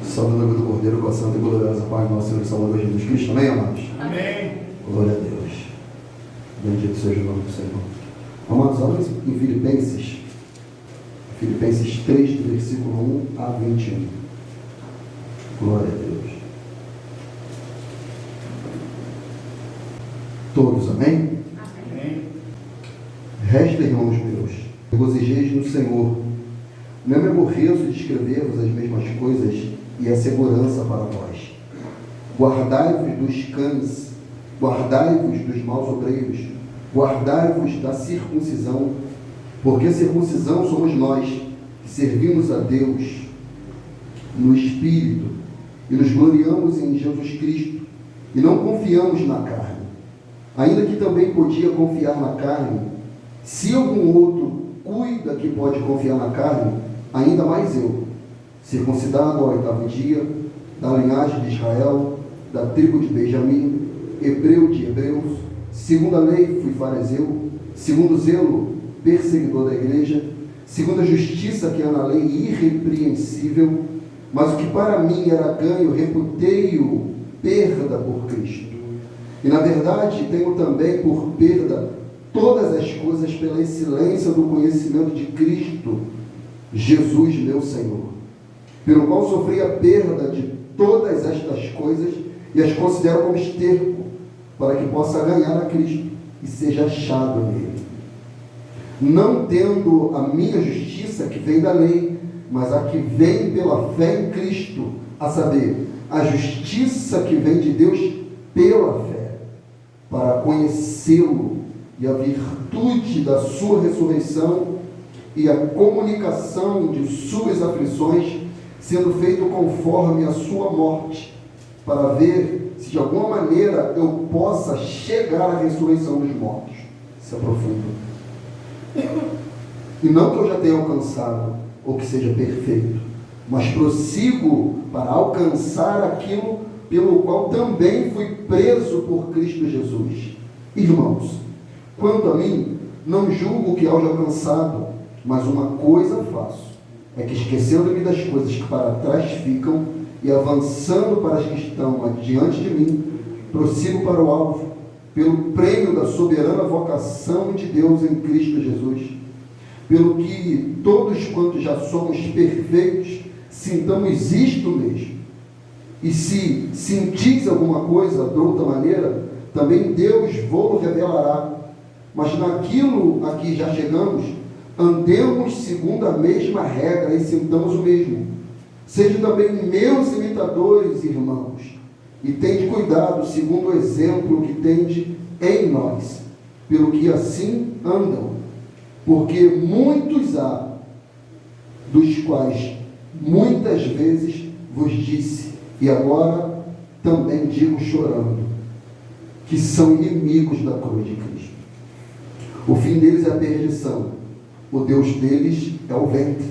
Salve do Cordeiro, com a santa e gloriosa paz do nosso Senhor e Salvador Jesus Cristo. Amém, amados? Amém. Glória a Deus. Bendito seja o nome do Senhor. Amados, olha em Filipenses 3, do versículo 1 a 21. Glória a Deus. Todos, amém? Amém. Resta, irmãos meus, regozijeis no Senhor. Não me aborreço de escrever-vos as mesmas coisas e a segurança para vós. Guardai-vos dos cães, guardai-vos dos maus obreiros, guardai-vos da circuncisão, porque a circuncisão somos nós, que servimos a Deus no Espírito e nos gloriamos em Jesus Cristo, e não confiamos na carne, ainda que também podia confiar na carne. Se algum outro cuida que pode confiar na carne, ainda mais eu, circuncidado ao 8º dia, da linhagem de Israel, da tribo de Benjamim, hebreu de hebreus, segundo a lei fui fariseu, segundo o zelo perseguidor da igreja, segundo a justiça que há na lei irrepreensível, mas o que para mim era ganho, reputei-o perda por Cristo. E na verdade tenho também por perda todas as coisas pela excelência do conhecimento de Cristo Jesus, meu Senhor, pelo qual sofri a perda de todas estas coisas e as considero como esterco, para que possa ganhar a Cristo e seja achado nele, não tendo a minha justiça que vem da lei, mas a que vem pela fé em Cristo, a saber, a justiça que vem de Deus pela fé, para conhecê-lo e a virtude da sua ressurreição e a comunicação de suas aflições, sendo feito conforme a sua morte, para ver se de alguma maneira eu possa chegar à ressurreição dos mortos. Se aprofunda. E não que eu já tenha alcançado, ou que seja perfeito, mas prossigo para alcançar aquilo pelo qual também fui preso por Cristo Jesus. Irmãos, quanto a mim, não julgo que haja alcançado, mas uma coisa faço, é que esquecendo-me das coisas que para trás ficam e avançando para as que estão adiante de mim, prossigo para o alvo, pelo prêmio da soberana vocação de Deus em Cristo Jesus, pelo que todos quantos já somos perfeitos, sintamos isto mesmo. E se sentis alguma coisa de outra maneira, também Deus vos revelará. Mas naquilo a que já chegamos, andemos segundo a mesma regra e sintamos o mesmo. Sejam também meus imitadores, irmãos, e tende cuidado segundo o exemplo que tende em nós, pelo que assim andam, porque muitos há, dos quais muitas vezes vos disse, e agora também digo chorando, que são inimigos da cruz de Cristo. O fim deles é a perdição, o Deus deles é o ventre,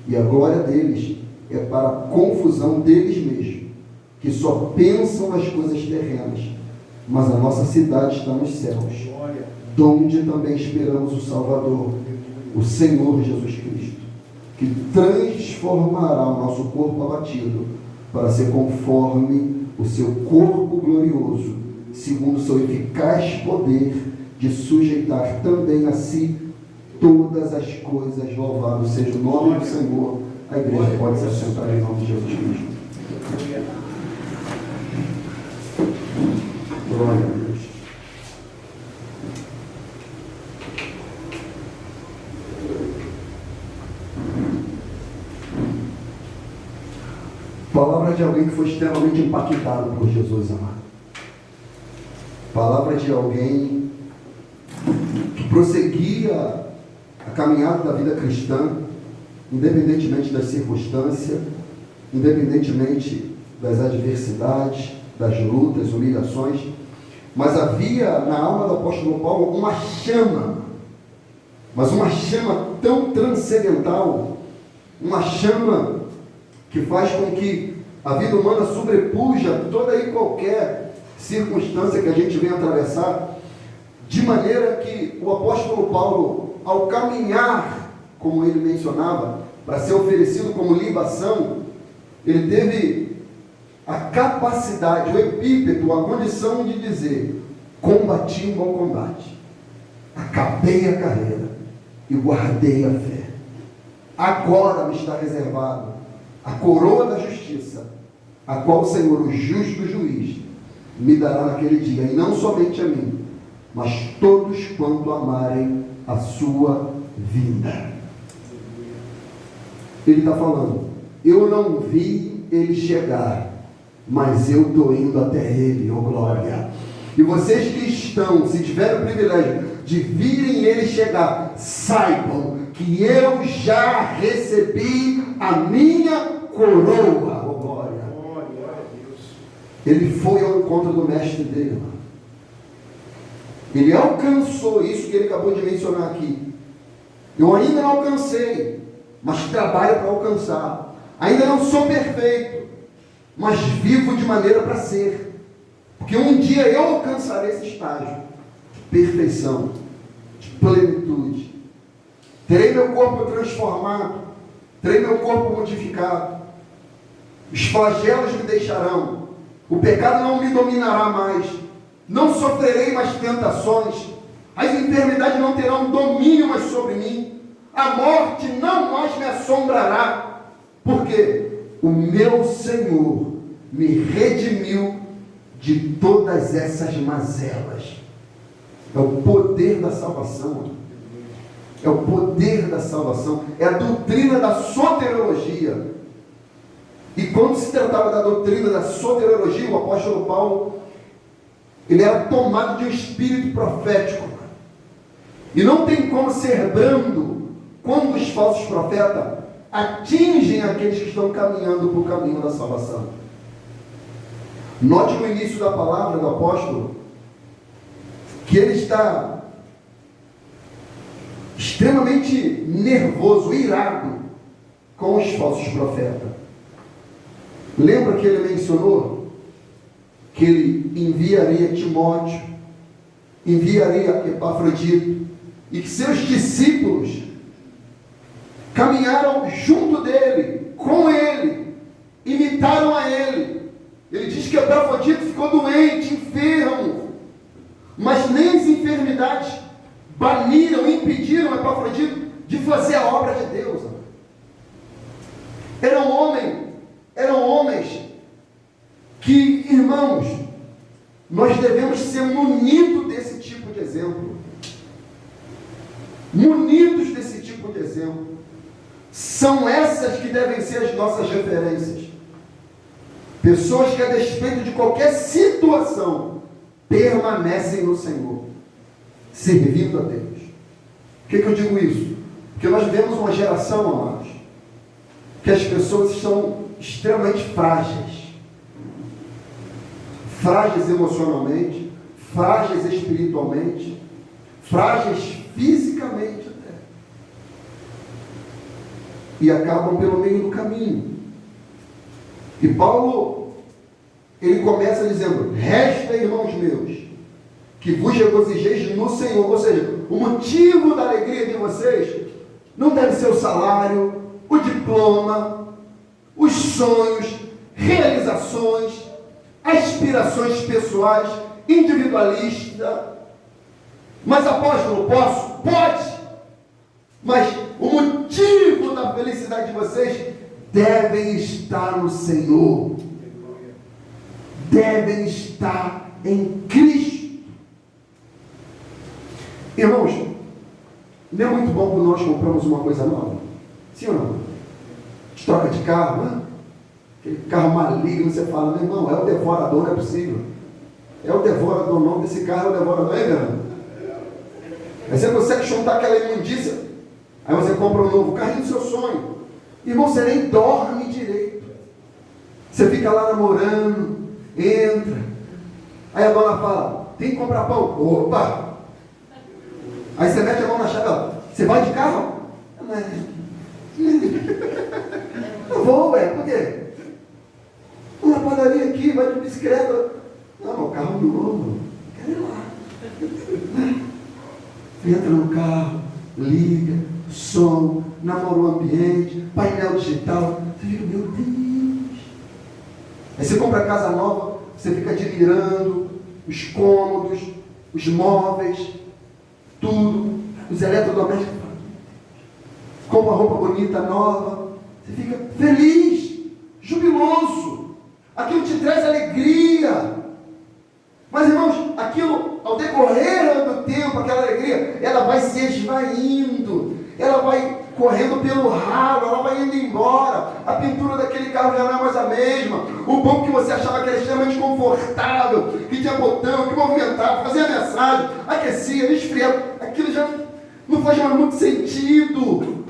e a glória deles é para a confusão deles mesmos, que só pensam nas coisas terrenas, mas a nossa cidade está nos céus, donde também esperamos o Salvador, o Senhor Jesus Cristo, que transformará o nosso corpo abatido para ser conforme o seu corpo glorioso, segundo o seu eficaz poder de sujeitar também a si todas as coisas. Louvado seja o nome do Senhor. A igreja pode se assentar em nome de Jesus Cristo. Glória a Deus. Palavra de alguém que foi extremamente impactado por Jesus, amado. Palavra de alguém que prosseguia a caminhada da vida cristã, independentemente das circunstâncias, independentemente das adversidades, das lutas, humilhações, mas havia na alma do apóstolo Paulo uma chama, mas uma chama tão transcendental, uma chama que faz com que a vida humana sobrepuja toda e qualquer circunstância que a gente venha atravessar, de maneira que o apóstolo Paulo, ao caminhar, como ele mencionava, para ser oferecido como libação, ele teve a capacidade, o epíteto, a condição de dizer: combati um bom combate, acabei a carreira e guardei a fé. Agora me está reservado a coroa da justiça, a qual o Senhor, o justo juiz, me dará naquele dia, e não somente a mim, mas todos quanto amarem a sua vinda. Ele está falando: eu não vi ele chegar, mas eu estou indo até ele, oh glória. E vocês que estão, se tiverem o privilégio de virem ele chegar, saibam que eu já recebi a minha coroa, oh glória. Ele foi ao encontro do mestre dele. Ele alcançou isso que ele acabou de mencionar aqui. Eu ainda não alcancei, mas trabalho para alcançar. Ainda não sou perfeito, mas vivo de maneira para ser. Porque um dia eu alcançarei esse estágio de perfeição, de plenitude. Terei meu corpo transformado, terei meu corpo modificado. Os flagelos me deixarão, o pecado não me dominará mais, não sofrerei mais tentações, as enfermidades não terão domínio mais sobre mim, a morte não mais me assombrará, porque o meu Senhor me redimiu de todas essas mazelas. É o poder da salvação. É o poder da salvação. É a doutrina da soteriologia. E quando se tratava da doutrina da soteriologia, o apóstolo Paulo, ele era tomado de um espírito profético. E não tem como ser brando quando os falsos profetas atingem aqueles que estão caminhando para o caminho da salvação. Note no início da palavra do apóstolo que ele está extremamente nervoso, irado com os falsos profetas. Lembra que ele mencionou que ele enviaria Timóteo, enviaria Epafrodito, e que seus discípulos caminharam junto dele, com ele, imitaram a ele. Ele diz que Epafrodito ficou doente, enfermo, mas nem as enfermidades baniram, impediram Epafrodito de fazer a obra de Deus. Eram homens que, irmãos, nós devemos ser munidos desse tipo de exemplo. Munidos desse tipo de exemplo. São essas que devem ser as nossas referências. Pessoas que, a despeito de qualquer situação, permanecem no Senhor, servindo a Deus. Por que eu digo isso? Porque nós vivemos uma geração, amados, que as pessoas estão extremamente frágeis. Frágeis emocionalmente, frágeis espiritualmente, frágeis fisicamente até. E acabam pelo meio do caminho. E Paulo, ele começa dizendo: resta, irmãos meus, que vos regozijeis no Senhor. Ou seja, o motivo da alegria de vocês não deve ser o salário, o diploma, os sonhos, realizações, aspirações pessoais, individualistas. Mas apóstolo, posso? Pode! Mas o motivo da felicidade de vocês devem estar no Senhor. Devem estar em Cristo. Irmãos, não é muito bom quando nós compramos uma coisa nova? Sim ou não? A gente troca de carro, né? Aquele carro maligno, você fala: meu irmão, é o devorador, não é possível. É o devorador, o nome desse carro é o devorador, é verdade? Aí você consegue juntar aquela imundícia, aí você compra um novo carrinho do seu sonho. Irmão, você nem dorme direito. Você fica lá namorando, entra. Aí a dona fala: tem que comprar pão. Opa! Aí você mete a mão na chave, ó, você vai de carro? Não vou, por quê? Uma padaria aqui, vai de bicicleta. Não, meu carro novo, quero ir lá. Entra no carro, liga, som, namora o ambiente, painel digital. Você fica: meu Deus, Aí você compra casa nova, você fica admirando os cômodos, os móveis, tudo, os eletrodomésticos. Compra uma roupa bonita, nova, você fica feliz, jubiloso. Aquilo te traz alegria. Mas, irmãos, aquilo, ao decorrer do tempo, aquela alegria, ela vai se esvaindo, ela vai correndo pelo ralo, ela vai indo embora. A pintura daquele carro já não é mais a mesma. O banco que você achava que era extremamente confortável, que tinha botão, que movimentava, fazia mensagem, aquecia, esfriava, aquilo já não faz mais muito sentido.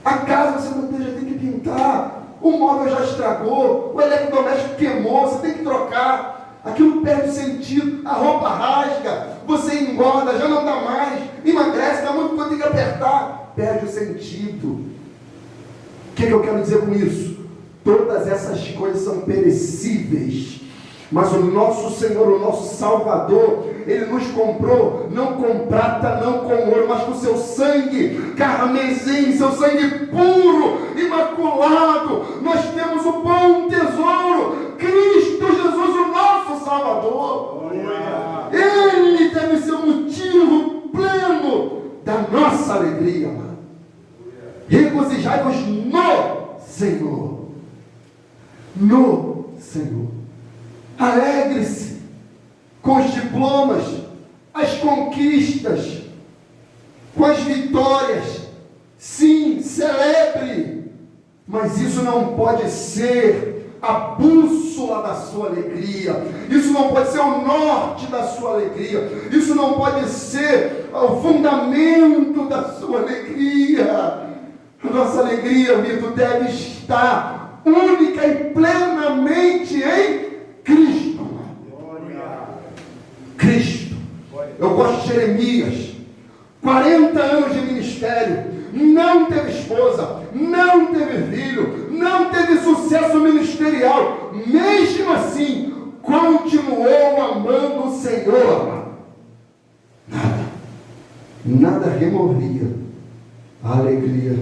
A casa você já tem que pintar, o móvel já estragou, o eletrodoméstico queimou, você tem que trocar. Aquilo perde sentido, a roupa rasga, você engorda, já não dá mais, emagrece, dá muito quanto tem que apertar, perde o sentido. O que eu quero dizer com isso? Todas essas coisas são perecíveis, mas o nosso Senhor, o nosso Salvador, Ele nos comprou, não com prata, não com ouro, mas com seu sangue carmesim, seu sangue puro, imaculado. Nós temos o bom tesouro, Cristo Jesus, o nosso Salvador. Ele deve ser o motivo pleno da nossa alegria, mano. Regozijai-vos no Senhor. No Senhor. Alegre-se com os diplomas, as conquistas, com as vitórias. Sim, celebre. Mas isso não pode ser a bússola da sua alegria. Isso não pode ser o norte da sua alegria. Isso não pode ser o fundamento da sua alegria. A nossa alegria, Vitor, deve estar única e plenamente em Cristo. Cristo. Eu gosto de Jeremias. 40 anos de ministério, não teve esposa, não teve filho, não teve sucesso ministerial. Mesmo assim, continuou amando o Senhor. Nada removia a alegria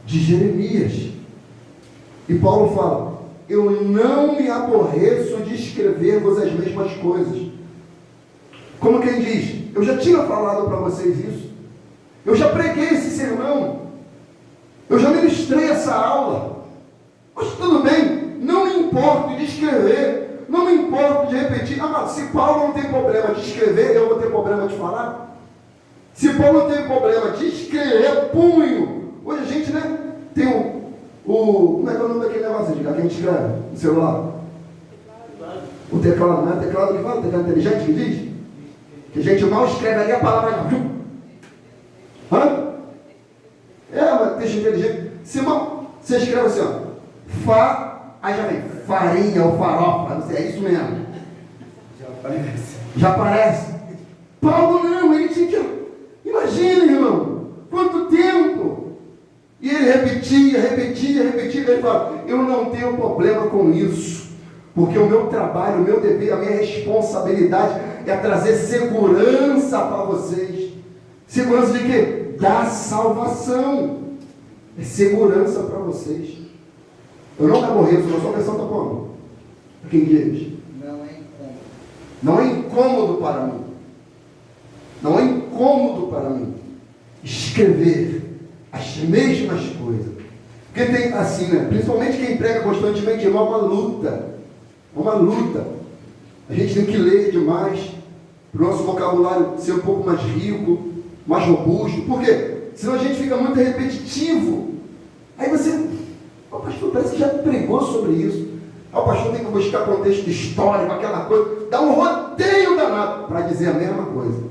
de Jeremias. E Paulo fala: eu não me aborreço de escrever-vos as mesmas coisas. Como quem diz, eu já tinha falado para vocês isso, eu já preguei esse sermão, eu já ministrei essa aula, mas tudo bem, não me importo de escrever, não me importo de repetir. Mas se Paulo não tem problema de escrever, eu vou ter problema de falar? Se Paulo não tem problema de escrever, punho. Hoje a gente, né, tem como é que é o nome daquele negócio que a gente escreve no celular? O teclado, não é teclado que fala, teclado inteligente que diz? Que a gente mal escreve ali a palavra. Hã? Mas texto inteligente. Você escreve assim, ó. Aí já vem farinha ou farofa. Não sei, é isso mesmo. Já aparece. Paulo não, ele tinha que. Imagina, irmão, quanto tempo. E ele repetia. Ele fala: eu não tenho problema com isso. Porque o meu trabalho, o meu dever, a minha responsabilidade é trazer segurança para vocês. Segurança de quê? Da salvação. É segurança para vocês. Eu não me aborreço, mas sua versão está como? Quem diz? Não é incômodo. Não é incômodo para mim. Não é incômodo para mim escrever as mesmas coisas. Porque tem assim, né? Principalmente quem prega constantemente, é uma luta. É uma luta. A gente tem que ler demais, para o nosso vocabulário ser um pouco mais rico, mais robusto. Por quê? Senão a gente fica muito repetitivo. Aí você, pastor, parece que já pregou sobre isso. O pastor tem que buscar contexto histórico, aquela coisa, dá um rodeio danado para dizer a mesma coisa.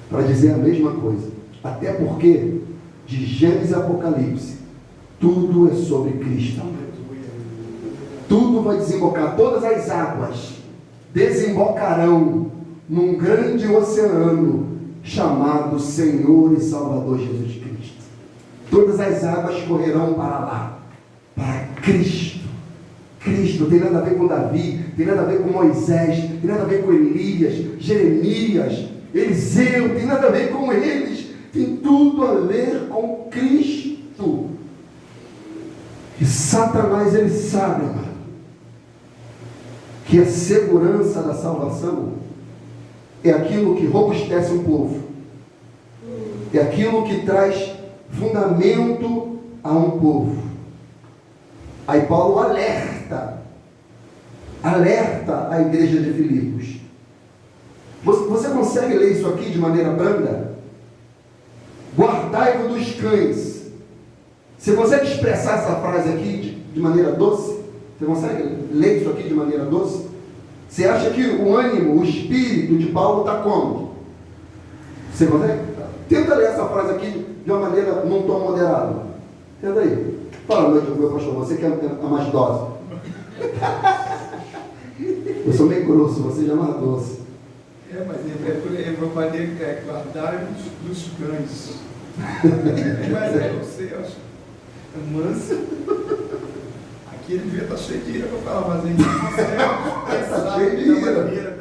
Para dizer a mesma coisa. Até porque, de Gênesis e Apocalipse, tudo é sobre Cristo. Tudo vai desembocar, todas as águas desembocarão num grande oceano chamado Senhor e Salvador Jesus Cristo. Todas as águas correrão para lá, para Cristo. Cristo tem nada a ver com Davi, tem nada a ver com Moisés, tem nada a ver com Elias, Jeremias, Eliseu, tem nada a ver com eles, tem tudo a ver com Cristo. E Satanás, ele sabe, amado, que a segurança da salvação é aquilo que robustece um povo, é aquilo que traz fundamento a um povo. Aí Paulo alerta a igreja de Filipos. Você consegue ler isso aqui de maneira branda? Guardai-vos dos cães. Você consegue expressar essa frase aqui de maneira doce? Você consegue ler isso aqui de maneira doce? Você acha que o ânimo, o espírito de Paulo está como? Você consegue? Tenta ler essa frase aqui de uma maneira, num tom moderado. Tenta aí. Fala, meu pastor, você que é a mais doce. Eu sou meio grosso, você já é mais doce. Mas é uma maneira que é guardar dos cães. Mas você acha mansa. Aqui ele devia estar cheio de ira para falar, mas ele não consegue. Está cheio de ira.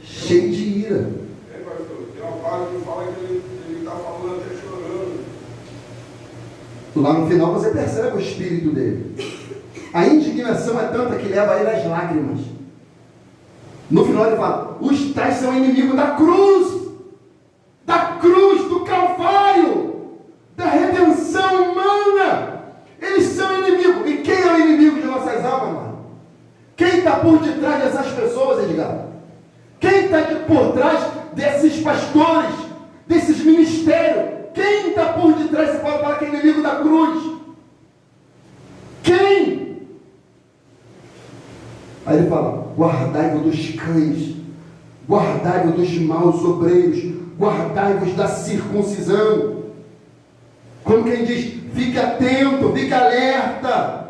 Cheio de ira. Tem uma parte que fala que ele está falando até chorando. Lá no final você percebe o espírito dele. A indignação é tanta que leva ele às lágrimas. No final ele fala: os tais são inimigos da cruz, do Calvário, da redenção humana. Eles são inimigos. E quem é o inimigo de nossas almas, mano? Quem está por detrás dessas pessoas, Edgar? Quem está por trás desses pastores, desses ministérios? Quem está por detrás? Você pode falar que é inimigo da cruz. Quem? Aí ele fala: guardai-vos dos cães, guardai-vos dos maus obreiros, guardai-vos da circuncisão. Como quem diz: fique atento, fique alerta.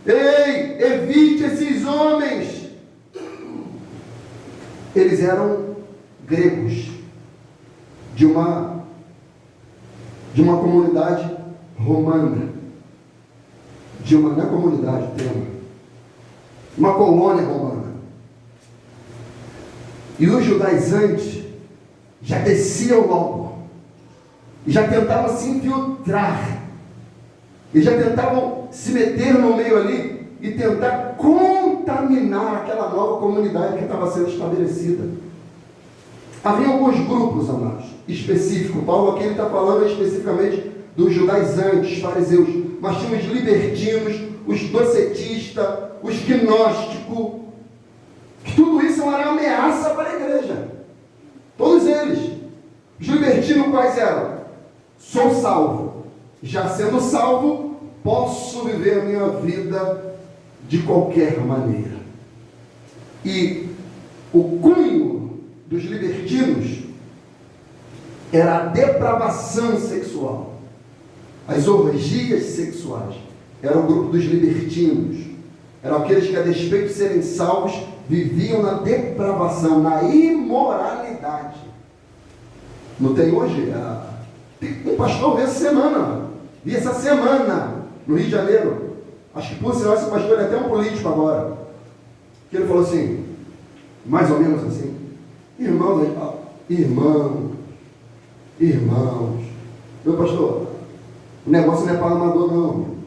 Ei, evite esses homens. Eles eram gregos, de uma comunidade romana, não é comunidade, uma colônia romana. E os judaizantes já desciam logo, e já tentavam se infiltrar, e já tentavam se meter no meio ali e tentar contaminar aquela nova comunidade que estava sendo estabelecida. Havia alguns grupos, amados, específicos. Paulo aqui está falando especificamente dos judaizantes, fariseus, mas tinha os libertinos, os docetistas, os gnósticos, que tudo isso era uma ameaça para a igreja. Todos eles. Os libertinos quais eram? Sou salvo. Já sendo salvo, posso viver a minha vida de qualquer maneira. E o cunho dos libertinos era a depravação sexual, as orgias sexuais. Era o grupo dos libertinos. Eram aqueles que, a despeito de serem salvos, viviam na depravação, na imoralidade. Não tem hoje? Um pastor veio essa semana, no Rio de Janeiro. Acho que por sinal esse pastor é até um político agora. Que ele falou assim, mais ou menos assim: irmãos, meu pastor, o negócio não é para amador não, o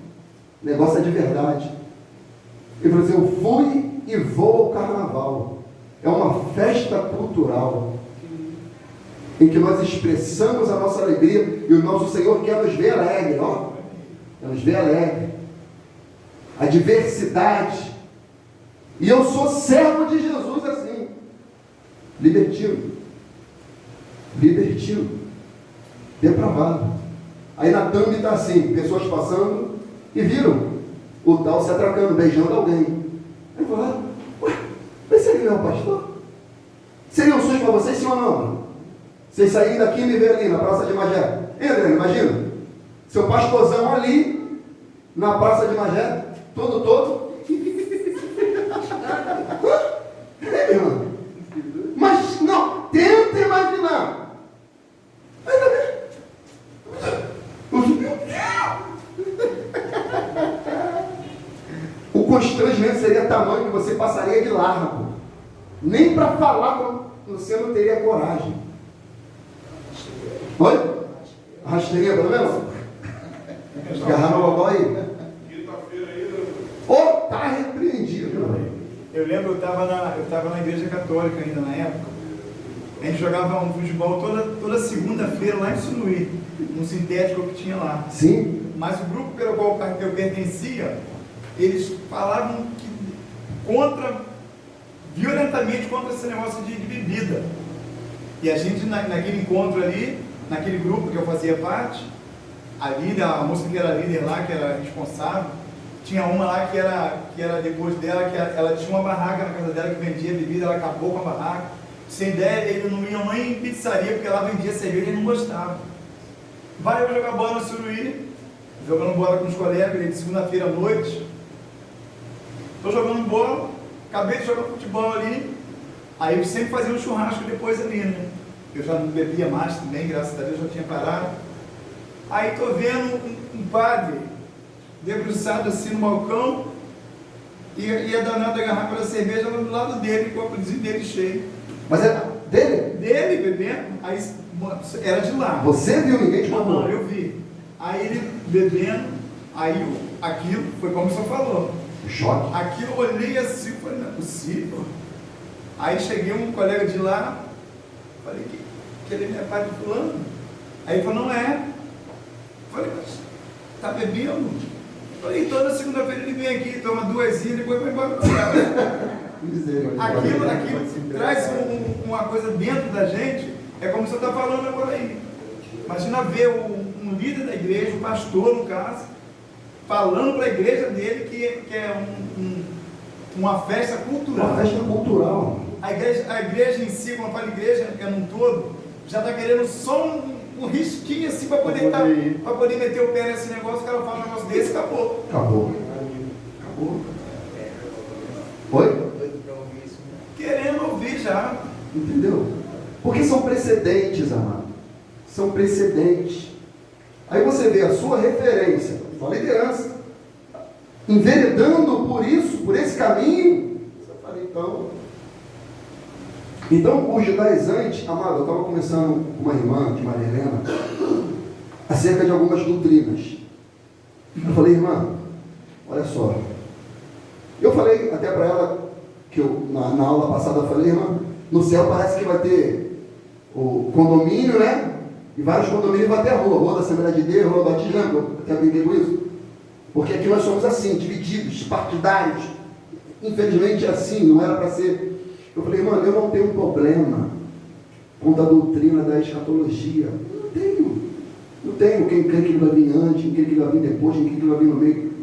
negócio é de verdade. Ele falou assim: eu fui e vou ao carnaval. É uma festa cultural em que nós expressamos a nossa alegria, e o nosso Senhor quer nos ver alegre, ó. Quer nos ver alegre. A diversidade. E eu sou servo de Jesus assim. Libertino. Depravado. Aí na thumb está assim, pessoas passando e viram o tal se atracando, beijando alguém. Aí falaram: ué, mas ele não é o pastor? Seria um susto para vocês, sim ou não? Vocês saírem daqui e me verem ali na Praça de Magé. Entra, imagina. Seu pastorzão ali, na Praça de Magé, todo. É, meu irmão. Mas não, tenta imaginar. Ainda bem. O constrangimento seria tamanho que você passaria de largo. Nem para falar você não teria coragem. Oi? Rasteirinha pelo menos? Agarrar no gogó aí. Eu lembro, eu estava na igreja católica ainda na época. A gente jogava um futebol toda segunda-feira lá em Sunuí, no sintético que tinha lá. Sim. Mas o grupo pelo qual eu pertencia, eles falavam violentamente contra esse negócio de bebida. E a gente, naquele encontro ali, naquele grupo que eu fazia parte, a moça que era líder lá, que era responsável, tinha uma lá que era depois dela, que ela tinha uma barraca na casa dela que vendia bebida, ela acabou com a barraca. Sem ideia, eles não iam nem em pizzaria, porque ela vendia cerveja e ele não gostava. Vai eu jogar bola no Suruí, jogando bola com os colegas, de segunda-feira à noite. Estou jogando bola, acabei de jogar futebol ali, aí eu sempre fazia um churrasco depois ali, né? Eu já não bebia mais também, graças a Deus, já tinha parado. Aí estou vendo um padre debruçado assim no balcão e a danada da garrafa da cerveja do lado dele, com o copozinho dele cheio. Mas é dele? Dele bebendo, aí era de lá. Você viu? Ninguém te mandou? Não, eu vi. Aí ele bebendo, aí aquilo foi como o senhor falou. O choque? Aquilo eu olhei assim, falei, não é possível. Aí cheguei um colega de lá, falei, que ele é pai de fulano. Aí ele falou, não é. Falei, mas tá bebendo? Falei, toda segunda-feira ele vem aqui, toma 2 e depois vai embora para casa. Aquilo traz uma coisa dentro da gente, é como você está falando agora aí. Imagina ver um líder da igreja, um pastor no caso, falando para a igreja dele que é uma festa cultural. Uma festa cultural. A igreja em si, quando fala igreja, é num todo, já está querendo só um risquinho assim para poder meter o pé nesse negócio, o cara fala um negócio desse, acabou. Acabou. Oi? Querendo ouvir já. Entendeu? Porque são precedentes, amado. São precedentes. Aí você vê a sua referência, sua liderança, enveredando por isso, por esse caminho. Você fala, então, os judaizantes, amado, eu estava conversando com uma irmã de Maria Helena acerca de algumas doutrinas. Eu falei, irmã, olha só. Eu falei até para ela, que eu, na aula passada, eu falei, irmã, no céu parece que vai ter o condomínio, né? E vários condomínios vai ter a rua da Assembleia de Deus, rua do Batista, lembra? Eu até brinquei com isso. Porque aqui nós somos assim, divididos, partidários. Infelizmente é assim, não era para ser. Eu falei, irmã, eu não tenho um problema com a doutrina da escatologia. Não tenho. Quem crê que ele vai vir antes, quem crê que ele vai vir depois, quem crê que ele vai vir no meio.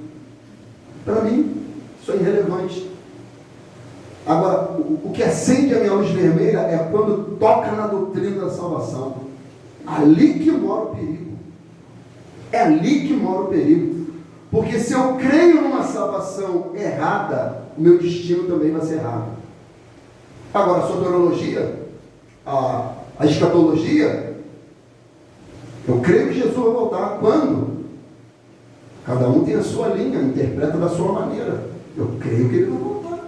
Para mim, isso é irrelevante. Agora, o que acende a minha luz vermelha é quando toca na doutrina da salvação. Ali que mora o perigo. É ali que mora o perigo. Porque se eu creio numa salvação errada, o meu destino também vai ser errado. Agora, a soteriologia, a escatologia, eu creio que Jesus vai voltar. Quando? Cada um tem a sua linha, interpreta da sua maneira. Eu creio que ele vai voltar.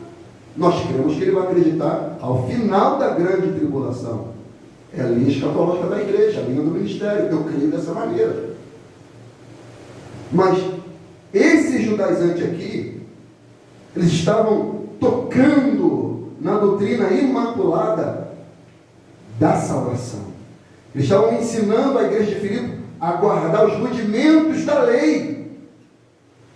Nós cremos que ele vai acreditar ao final da grande tribulação. É a linha escatológica da igreja, a linha do ministério. Eu creio dessa maneira. Mas esses judaizantes aqui, eles estavam tocando na doutrina imaculada da salvação. Eles estavam ensinando a igreja de Filipe a guardar os rudimentos da lei.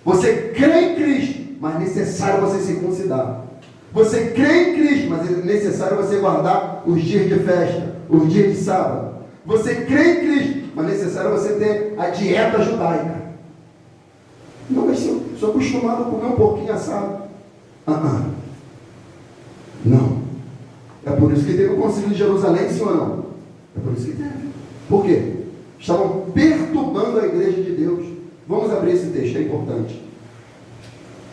Você crê em Cristo, mas é necessário você circuncidar. Você crê em Cristo, mas é necessário você guardar os dias de festa, os dias de sábado. Você crê em Cristo, mas é necessário você ter a dieta judaica. Não, mas eu sou acostumado a comer um porquinho assado. Não. É por isso que teve o Concílio de Jerusalém, sim ou não? É por isso que teve. Por quê? Estavam perturbando a igreja de Deus. Vamos abrir esse texto, é importante.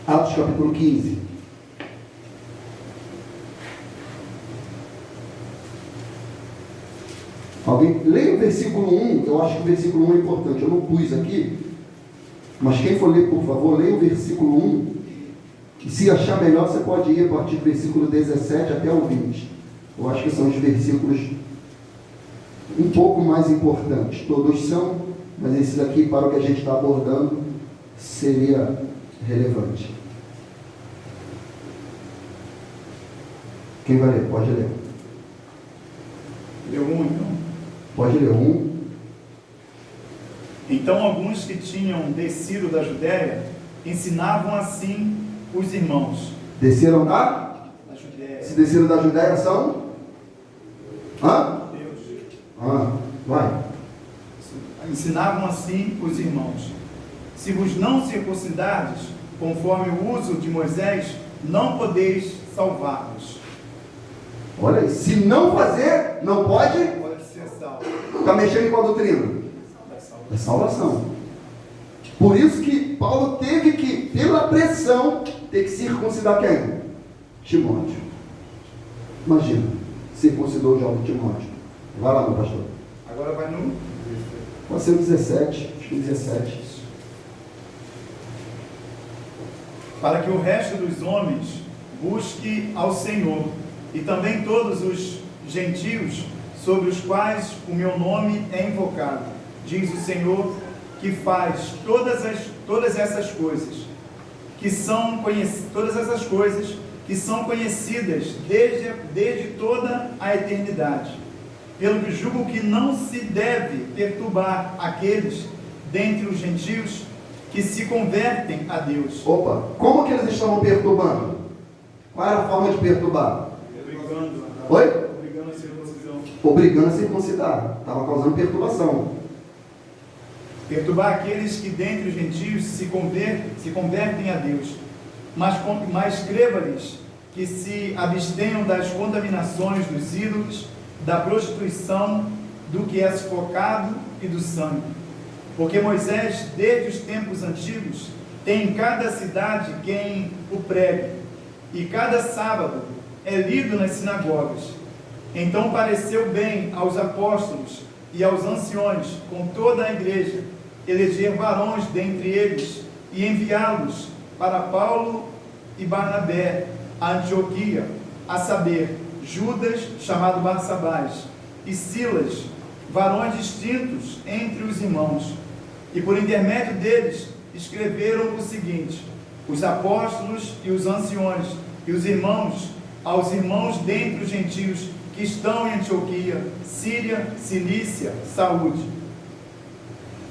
Atos capítulo 15. Alguém leia o versículo 1, eu acho que o versículo 1 é importante. Eu não pus aqui, mas quem for ler, por favor, leia o versículo 1. E se achar melhor, você pode ir a partir do versículo 17 até o 20. Eu acho que são os versículos um pouco mais importantes. Todos são, mas esse daqui, para o que a gente está abordando, seria relevante. Quem vai ler? Pode ler. Leu um, então? Pode ler um. Então alguns que tinham descido da Judéia ensinavam assim os irmãos. Desceram da? Da Judéia. Se desceram da Judéia são? Hã? Deus. Vai. Ensinavam assim os irmãos: se vos não circuncidardes, conforme o uso de Moisés, não podeis salvar-vos. Olha aí, se não fazer, não pode? Pode ser salvo. Está mexendo com a doutrina? É salvação. Por isso que Paulo teve que, pela pressão, ter que circuncidar quem? Timóteo. Imagina, circuncidou o jovem Timóteo. Vai lá, meu pastor. Agora vai no... Pode ser o 17, acho que 17. Para que o resto dos homens busque ao Senhor, e também todos os gentios sobre os quais o meu nome é invocado, diz o Senhor, que faz todas essas coisas que são conhecidas desde toda a eternidade, pelo que julgo que não se deve perturbar aqueles dentre os gentios que se convertem a Deus. Opa, como que eles estavam perturbando? Qual era a forma de perturbar? Oi? Obrigando a circuncisão. Obrigando a circuncidar. Estava causando perturbação. Perturbar aqueles que dentre os gentios se convertem a Deus. Mas escreva-lhes que se abstenham das contaminações dos ídolos, da prostituição, do que é sufocado e do sangue. Porque Moisés, desde os tempos antigos, tem em cada cidade quem o pregue, e cada sábado é lido nas sinagogas. Então pareceu bem aos apóstolos e aos anciões, com toda a igreja, eleger varões dentre eles e enviá-los para Paulo e Barnabé a Antioquia, a saber, Judas, chamado Barsabás, e Silas, varões distintos entre os irmãos. E por intermédio deles escreveram o seguinte: os apóstolos e os anciões e os irmãos, aos irmãos dentre os gentios que estão em Antioquia, Síria, Cilícia, saúde.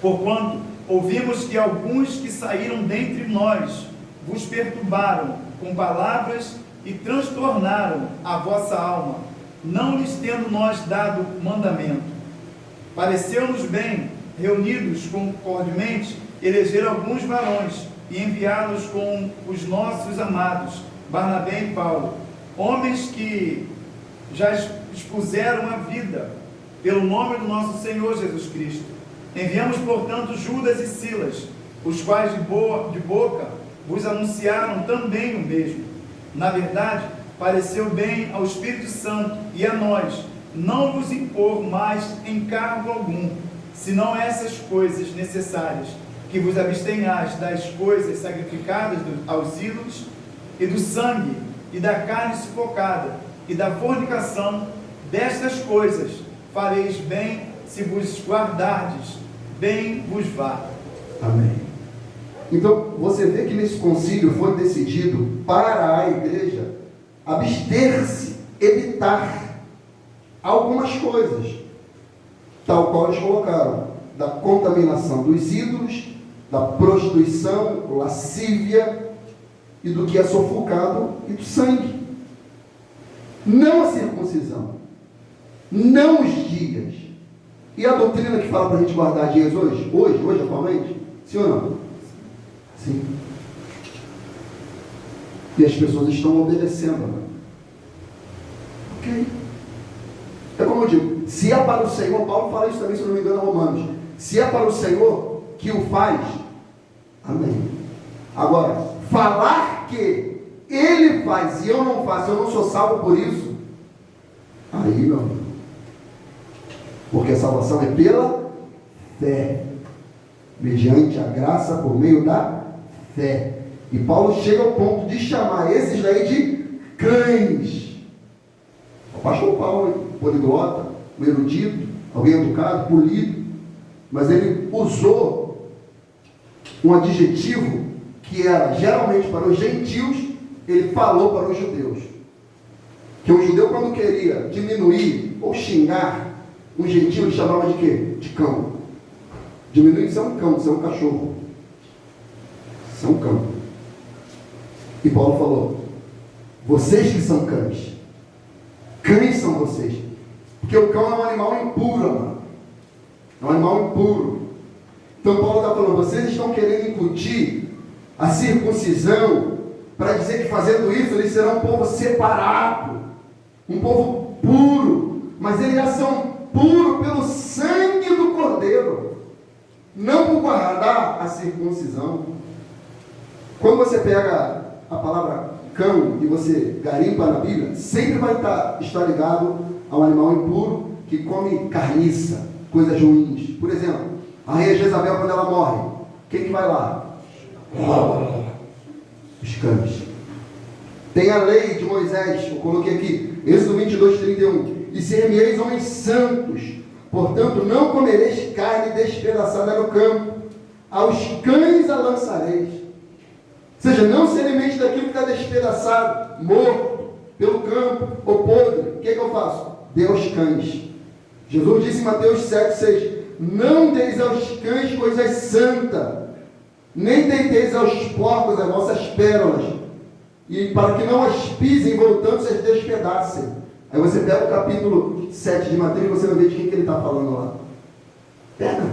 Porquanto ouvimos que alguns que saíram dentre nós vos perturbaram com palavras e transtornaram a vossa alma, não lhes tendo nós dado mandamento. Pareceu-nos bem, reunidos concordemente, eleger alguns varões e enviá-los com os nossos amados, Barnabé e Paulo, homens que já expuseram a vida pelo nome do nosso Senhor Jesus Cristo. Enviamos, portanto, Judas e Silas, os quais de boca vos anunciaram também o mesmo. Na verdade, pareceu bem ao Espírito Santo e a nós não vos impor mais encargo algum, senão essas coisas necessárias, que vos abstenhais das coisas sacrificadas aos ídolos, e do sangue, e da carne sufocada, e da fornicação. Destas coisas fareis bem, se vos guardardes, bem vos vá. Amém. Então, você vê que nesse concílio foi decidido para a igreja abster-se, evitar algumas coisas, tal qual eles colocaram, da contaminação dos ídolos, da prostituição, lascívia e do que é sufocado e do sangue. Não a circuncisão, não os dias. E a doutrina que fala para a gente guardar dias hoje atualmente? Sim ou não? Sim. E as pessoas estão obedecendo. Né? Ok. É como eu digo, se é para o Senhor, Paulo fala isso também, se eu não me engano, em Romanos. Se é para o Senhor que o faz, amém. Agora, falar que Ele faz e eu não faço, eu não sou salvo por isso, aí, meu amigo, porque a salvação é pela fé, mediante a graça por meio da fé. E Paulo chega ao ponto de chamar esses daí de cães. O pastor Paulo, poliglota, um erudito, alguém educado, polido, mas ele usou um adjetivo que era geralmente para os gentios, ele falou para os judeus. Que um judeu, quando queria diminuir ou xingar um gentio, ele chamava de quê? De cão. Diminuir de ser um cão, de ser um cachorro. Ser um cão. E Paulo falou: vocês que são cães. Cães são vocês. Porque o cão é um animal impuro, mano. É um animal impuro. Então Paulo está falando: vocês estão querendo incutir a circuncisão para dizer que fazendo isso eles serão um povo separado, um povo puro. Mas eles já são puros pelo sangue do Cordeiro, não por guardar a circuncisão. Quando você pega a palavra cão e você garimpa na Bíblia, sempre vai estar ligado a um animal impuro que come carniça, coisas ruins. Por exemplo, a rainha Jezabel, quando ela morre, quem que vai lá? Os cães. Tem a lei de Moisés, eu coloquei aqui, Êxodo 22, 31. E ser-me-eis homens santos, portanto não comereis carne despedaçada no campo, aos cães a lançareis. Ou seja, não se alimente daquilo que está despedaçado, morto, pelo campo, ou podre. O que eu faço? Dê aos cães. Jesus disse em Mateus 7, 6, não deis aos cães coisas santas, nem deiteis aos porcos as vossas pérolas, e para que não as pisem, voltando, se as despedacem. Aí você pega o capítulo 7 de Mateus e você vai ver de quem que ele está falando lá. Pega.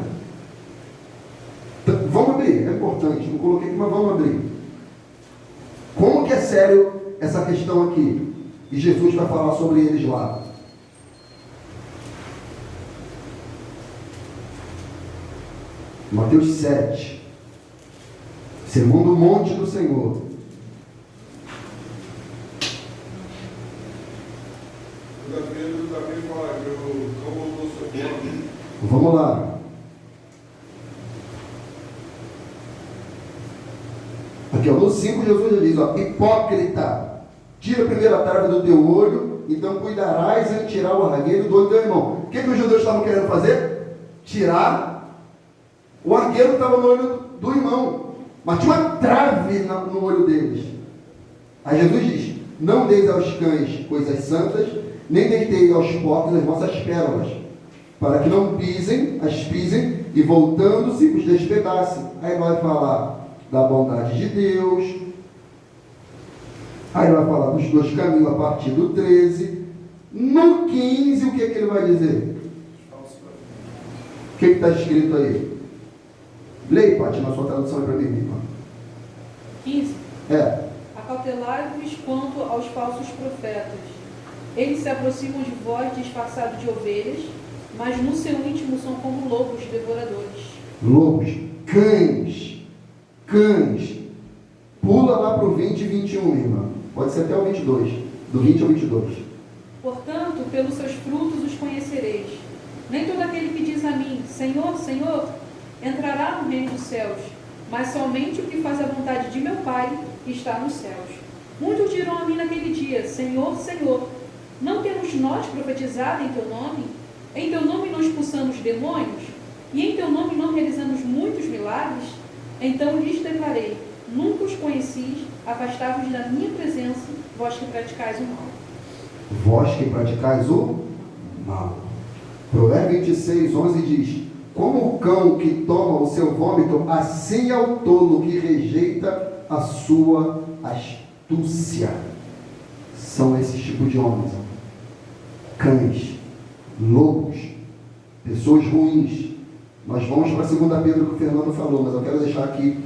Então, vamos abrir, é importante, não coloquei aqui, mas vamos abrir. Como que é sério essa questão aqui? E Jesus vai falar sobre eles lá. Mateus 7. Sermão do Monte do Senhor. Vamos lá. Aqui, ó, no 5 Jesus diz, ó, hipócrita, tira a primeira trave do teu olho, então cuidarás em tirar o argueiro do olho do teu irmão. O que os judeus estavam querendo fazer? Tirar o argueiro que estava no olho do irmão. Mas tinha uma trave no olho deles. Aí Jesus diz, não deis aos cães coisas santas, nem deitei aos porcos as vossas pérolas, para que não as pisem, e voltando-se os despedacem. Aí vai falar da bondade de Deus. Aí vai falar dos 2 caminhos a partir do 13. No 15, o que ele vai dizer? O que está escrito aí? Leia, Paty, na sua tradução para mim, irmã. 15. É. Acautelai-vos quanto aos falsos profetas. Eles se aproximam de vós disfarçados de ovelhas, mas no seu íntimo são como lobos devoradores. Lobos, cães. Pula lá para o 20 e 21, irmã. Pode ser até o 22. Do 20 ao 22. Portanto, pelos seus frutos os conhecereis. Nem todo aquele que diz a mim, Senhor, Senhor, entrará no reino dos céus, mas somente o que faz a vontade de meu Pai que está nos céus. Muitos dirão a mim naquele dia, Senhor, Senhor, não temos nós profetizado em teu nome? Em teu nome não expulsamos demônios? E em teu nome não realizamos muitos milagres? Então lhes declarei, nunca os conhecis, afastai-vos da minha presença, vós que praticais o mal. Vós que praticais o mal. Provérbios 26, 11 diz, como o cão que toma o seu vômito, assim é o tolo que rejeita a sua astúcia. São esses tipos de homens. Cães, lobos, pessoas ruins. Nós vamos para 2 Pedro que o Fernando falou, mas eu quero deixar aqui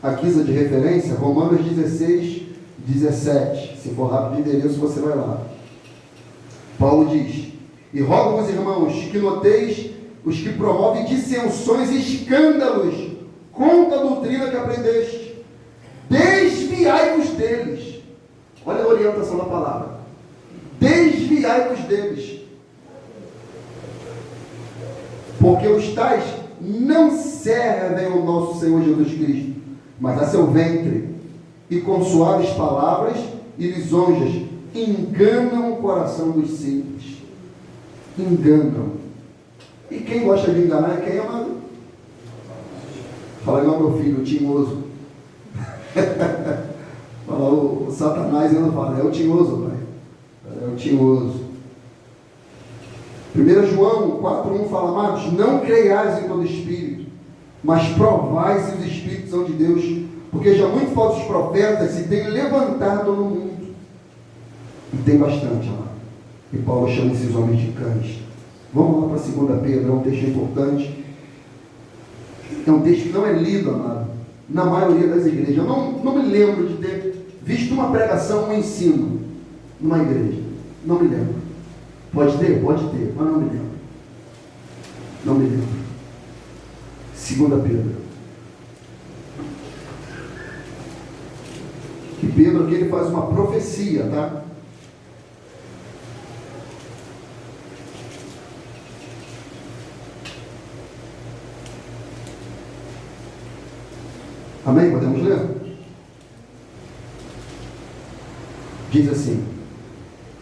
a guisa de referência, Romanos 16, 17. Se for rápido de endereço, você vai lá. Paulo diz, e rogo-vos, irmãos, que noteis os que promovem dissensões e escândalos contra a doutrina que aprendeste. Desviai-vos deles. Olha a orientação da palavra. Desviai-vos deles. Porque os tais não servem ao nosso Senhor Jesus Cristo, mas a seu ventre, e com suaves palavras e lisonjas enganam o coração dos simples. Enganam. E quem gosta de enganar é quem, amado? Fala igual meu filho, o tinhoso. Fala, o Satanás ainda fala, é o tinhoso, pai. É o tinhoso. 1 João 4,1 fala, amados, não creiais em todo espírito, mas provai se os espíritos são de Deus, porque já muitos falsos profetas se têm levantado no mundo. E tem bastante, amado. E Paulo chama esses homens de cães. Vamos lá para 2 Pedro, é um texto importante. É um texto que não é lido, amado, na maioria das igrejas. Eu não me lembro de ter visto uma pregação, um ensino numa igreja. Não me lembro. Pode ter, mas não me lembro. Não me lembro. 2 Pedro. Que Pedro aqui ele faz uma profecia, tá? Amém? Podemos ler? Diz assim: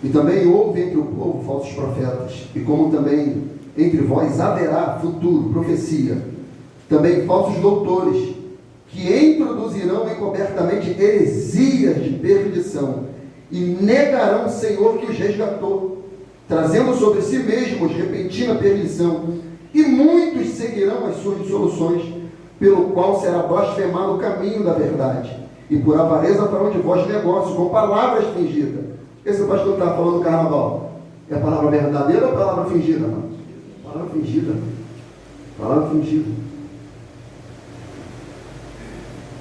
e também houve entre o povo falsos profetas, e como também entre vós haverá futuro, profecia, também falsos doutores, que introduzirão encobertamente heresias de perdição, e negarão o Senhor que os resgatou, trazendo sobre si mesmos repentina perdição, e muitos seguirão as suas dissoluções, pelo qual será blasfemado o caminho da verdade, e por avareza farão de vós negócio, com palavras fingidas. Esse pastor está falando do carnaval, é a palavra verdadeira ou a palavra fingida, mano? Palavra fingida. Palavra fingida.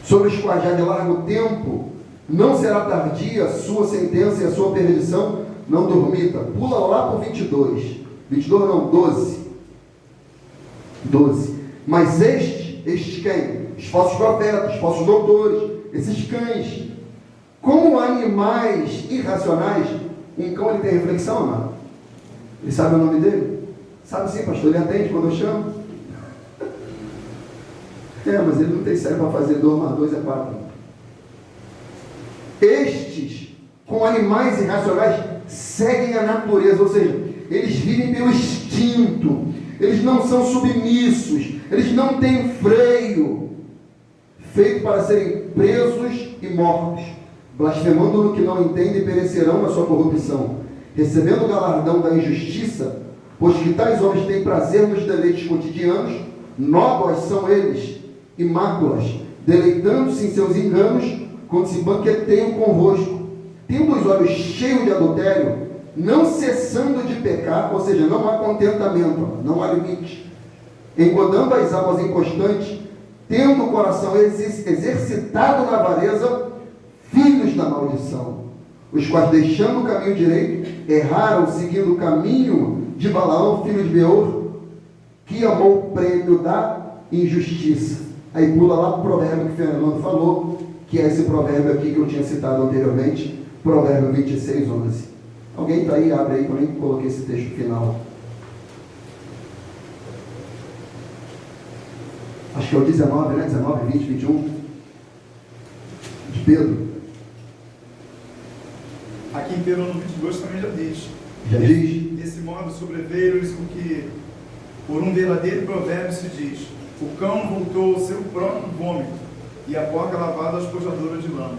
Sobre os quais já de largo tempo não será tardia a sua sentença e a sua perdição, não dormita. Pula lá por 22. 22 não, 12. 12. Mas estes quem? Os falsos profetas, os falsos doutores, esses cães, como animais irracionais. Um cão ele tem reflexão, não? Ele sabe o nome dele? Sabe sim, pastor, ele atende quando eu chamo. Mas ele não tem cérebro para fazer 2 mais 2 é 4. Estes, como animais irracionais, seguem a natureza, ou seja, eles vivem pelo instinto, eles não são submissos, eles não têm freio, feito para serem presos e mortos, blasfemando no que não entendem, perecerão na sua corrupção, recebendo o galardão da injustiça, pois que tais homens têm prazer nos deleites cotidianos, nódoas são eles, e máculas, deleitando-se em seus enganos, quando se banqueteiam convosco, tendo os olhos cheios de adultério, não cessando de pecar, ou seja, não há contentamento, não há limite, engodando as almas inconstantes, tendo o coração exercitado na avareza, filhos da maldição, os quais, deixando o caminho direito, erraram, seguindo o caminho de Balaão, filho de Beor, que amou o prêmio da injustiça. Aí pula lá para o provérbio que o Fernando falou, que é esse provérbio aqui que eu tinha citado anteriormente, provérbio 26, 11. Alguém está aí? Abre aí, que eu nem coloquei esse texto final. Acho que é o 19, né? 19, 20, 21. De Pedro. Aqui em Pedro no 22 também já diz. Já diz? Desse modo sobreveio-lhes o que, por um verdadeiro provérbio se diz: o cão voltou ao seu próprio vômito, e a porca lavada aos pojadores de lama.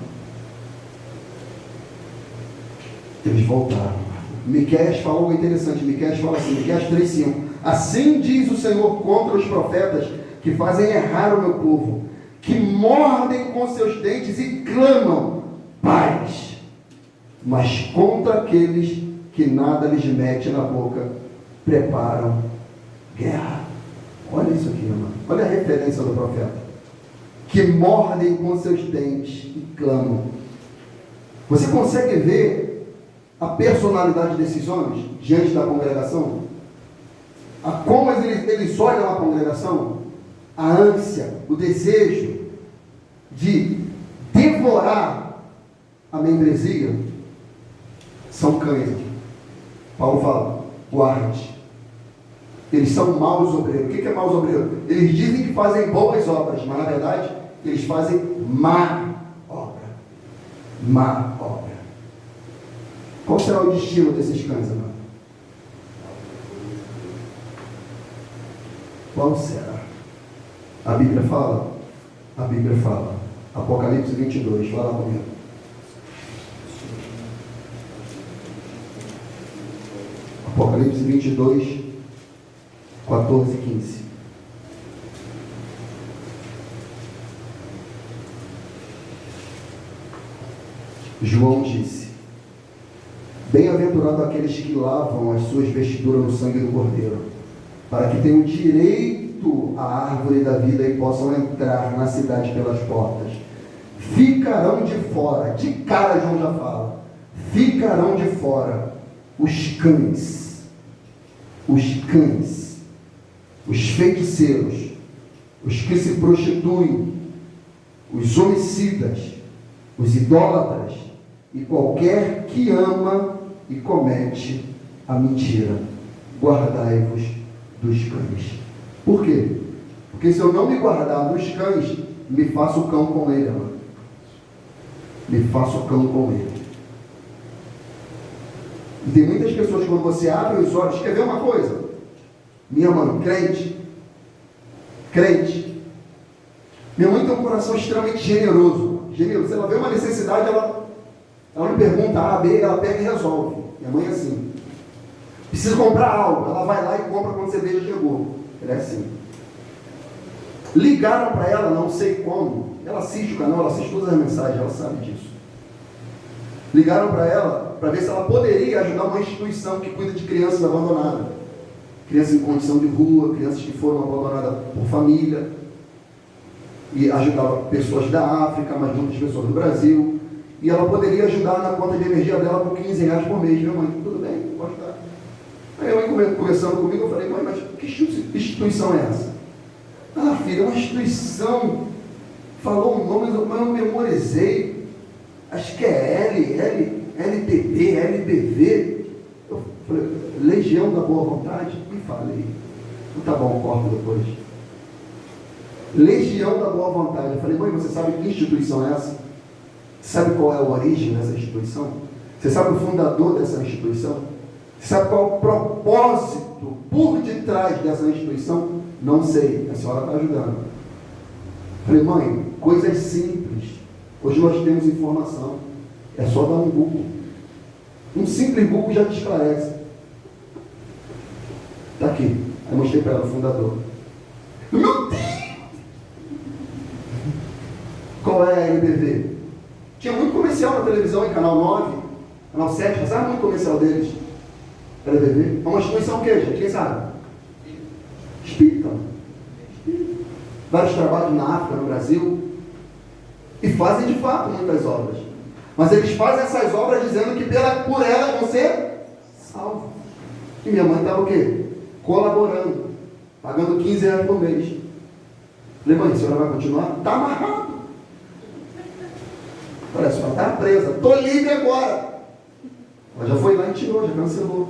Eles voltaram. Miqueias fala algo interessante. Miqueias fala assim, Miqueias 3,5: assim diz o Senhor contra os profetas que fazem errar o meu povo, que mordem com seus dentes e clamam paz, mas contra aqueles que nada lhes mete na boca, preparam guerra. Olha isso aqui, irmão. Olha a referência do profeta. Que mordem com seus dentes e clamam. Você consegue ver a personalidade desses homens diante da congregação? Como eles olham a congregação? A ânsia, o desejo de devorar a membresia. São cães. Paulo fala, guarde. Eles são maus obreiros. O que é maus obreiros? Eles dizem que fazem boas obras, mas na verdade eles fazem má obra. Má obra. Qual será o destino desses cães, amado? Qual será? A Bíblia fala. A Bíblia fala. Apocalipse 22. Fala comigo. Apocalipse 22, 14 e 15. João disse: bem-aventurado aqueles que lavam as suas vestiduras no sangue do Cordeiro, para que tenham direito à árvore da vida e possam entrar na cidade pelas portas. Ficarão de fora, de cara João já fala, ficarão de fora os cães, os feiticeiros, os que se prostituem, os homicidas, os idólatras e qualquer que ama e comete a mentira. Guardai-vos dos cães. Por quê? Porque se eu não me guardar dos cães, me faço cão com ele, mano. Me faço cão com ele. E tem muitas pessoas, quando você abre os olhos, quer ver uma coisa? Minha mãe, crente. Minha mãe tem um coração extremamente generoso. Se ela vê uma necessidade, ela não pergunta A, B, ela pega e resolve. Minha mãe é assim. Precisa comprar algo, ela vai lá e compra quando você vê já chegou. Ela é assim. Ligaram para ela, não sei como. Ela assiste o canal, ela assiste todas as mensagens, ela sabe disso. Ligaram para ela para ver se ela poderia ajudar uma instituição que cuida de crianças abandonadas. Crianças em condição de rua, crianças que foram abandonadas por família. E ajudava pessoas da África, mas muitas pessoas do Brasil. E ela poderia ajudar na conta de energia dela por R$15 por mês. Minha mãe, tudo bem, pode ajudar. Aí a mãe conversando comigo, eu falei: mãe, mas que instituição é essa? Ah, filha, é uma instituição. Falou o nome, mas eu memorizei. Acho que é LPB, LBV. Eu falei: Legião da Boa Vontade? E falei: tá bom, corto depois. Legião da Boa Vontade. Eu falei: mãe, você sabe que instituição é essa? Sabe qual é a origem dessa instituição? Você sabe o fundador dessa instituição? Você sabe qual é o propósito por detrás dessa instituição? Não sei, a senhora está ajudando. Eu falei: mãe, coisas simples. Hoje nós temos informação. É só dar um Google. Um simples Google já te esclarece. Está aqui. Aí mostrei para ela o fundador. Meu Deus! Qual é a LBV? Tinha muito comercial na televisão, em Canal 9, Canal 7, sabe muito comercial deles? LBV. É uma instituição o quê, gente? Quem sabe? Espírita. Vários trabalhos na África, no Brasil. E fazem de fato muitas obras. Mas eles fazem essas obras dizendo que por elas vão ser salvos. E minha mãe estava o quê? Colaborando. Pagando R$15 por mês. Falei: mãe, a senhora vai continuar? Está amarrado. Olha, a senhora está presa. Estou livre agora. Ela já foi lá e tirou, já cancelou.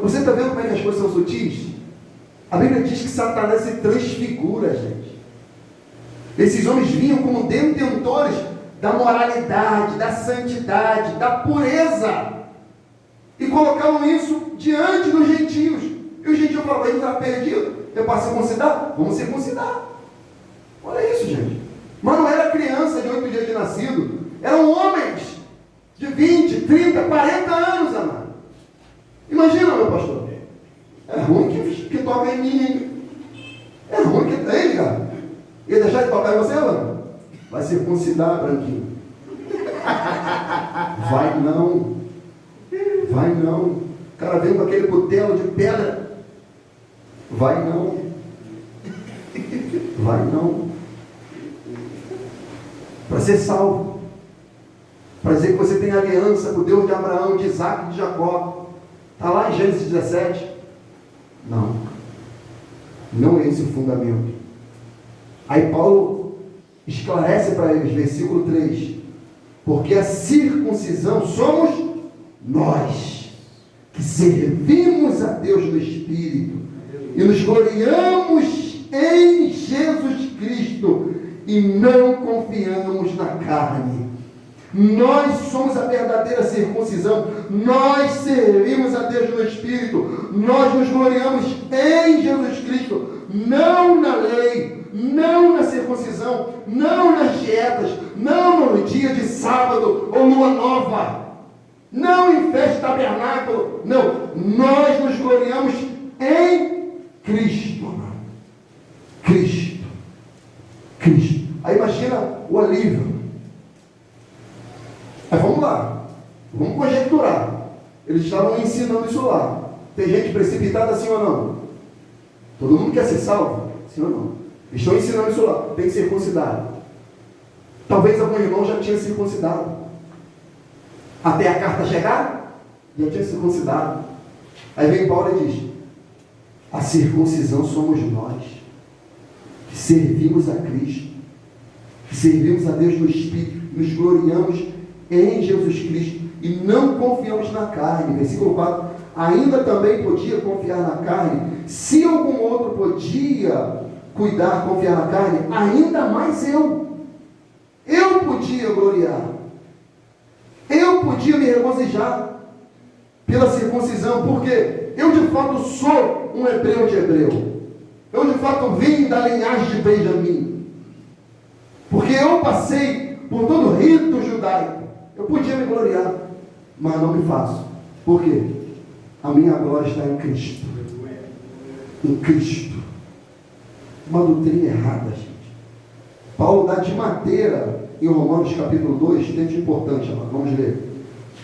Você está vendo como é que as coisas são sutis? A Bíblia diz que Satanás se transfigura, gente. Esses homens vinham como detentores da moralidade, da santidade, da pureza. E colocavam isso diante dos gentios. E os gentios falavam: ele está perdido. É para circuncidar? Vamos circuncidar. Olha isso, gente. Mas não era criança de 8 dias de nascido. Eram homens de 20, 30, 40 anos, amado. Imagina, meu pastor. É ruim que toca em mim. É ruim que tem, cara. Ia deixar de tocar em você, mano? Vai circuncidar, branquinho. Vai não. Vai não. O cara vem com aquele cutelo de pedra. Vai não. Vai não. Para ser salvo. Para dizer que você tem aliança com o Deus de Abraão, de Isaac e de Jacó. Está lá em Gênesis 17. Não. Não é esse o fundamento. Aí Paulo esclarece para eles, versículo 3. Porque a circuncisão somos nós, que servimos a Deus no Espírito e nos gloriamos em Jesus Cristo e não confiamos na carne. Nós somos a verdadeira circuncisão. Nós servimos a Deus no Espírito. Nós nos gloriamos em Jesus Cristo. Não na lei, não na circuncisão, não nas dietas, não no dia de sábado ou lua nova. não em festa de tabernáculo, não, nós nos gloriamos em Cristo, amado. Cristo. Aí imagina o alívio. Aí vamos lá, vamos conjecturar. Eles estavam ensinando isso lá. Tem gente precipitada, sim ou não? Todo mundo quer ser salvo? Sim ou não? Eles estão ensinando isso lá, tem que ser circuncidado. Talvez algum irmão já tinha circuncidado. Até a carta chegar, já tinha circuncidado. Aí vem Paulo e diz: a circuncisão somos nós, que servimos a Cristo, que servimos a Deus no Espírito, nos gloriamos em Jesus Cristo e não confiamos na carne. Versículo 4: ainda também podia confiar na carne. Se algum outro podia confiar na carne, ainda mais eu podia gloriar, eu podia me regozijar pela circuncisão, porque eu de fato sou um hebreu de hebreu, eu de fato vim da linhagem de Benjamim, porque eu passei por todo o rito judaico, eu podia me gloriar, mas não me faço. Por quê? A minha glória está em Cristo. Em Cristo. Uma doutrina errada, gente. Paulo dá de madeira em Romanos capítulo 2, texto importante, amado. Vamos ler.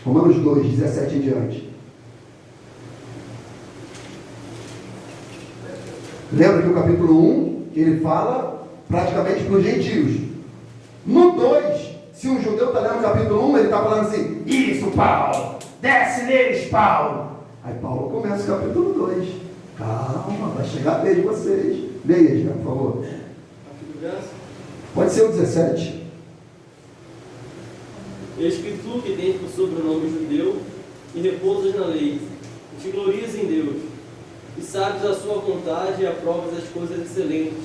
Romanos 2, 17 em diante. Lembra que o capítulo 1, ele fala praticamente para os gentios. No 2, se um judeu está lendo o capítulo 1, ele está falando assim: isso, Paulo, desce neles, Paulo. Aí Paulo começa o capítulo 2. Calma, vai chegar a vez de vocês. Leia, já, por favor. Pode ser o 17. Eis que tu, que tens por sobrenome judeu, e repousas na lei, e te glorias em Deus, e sabes a sua vontade e aprovas as coisas excelentes,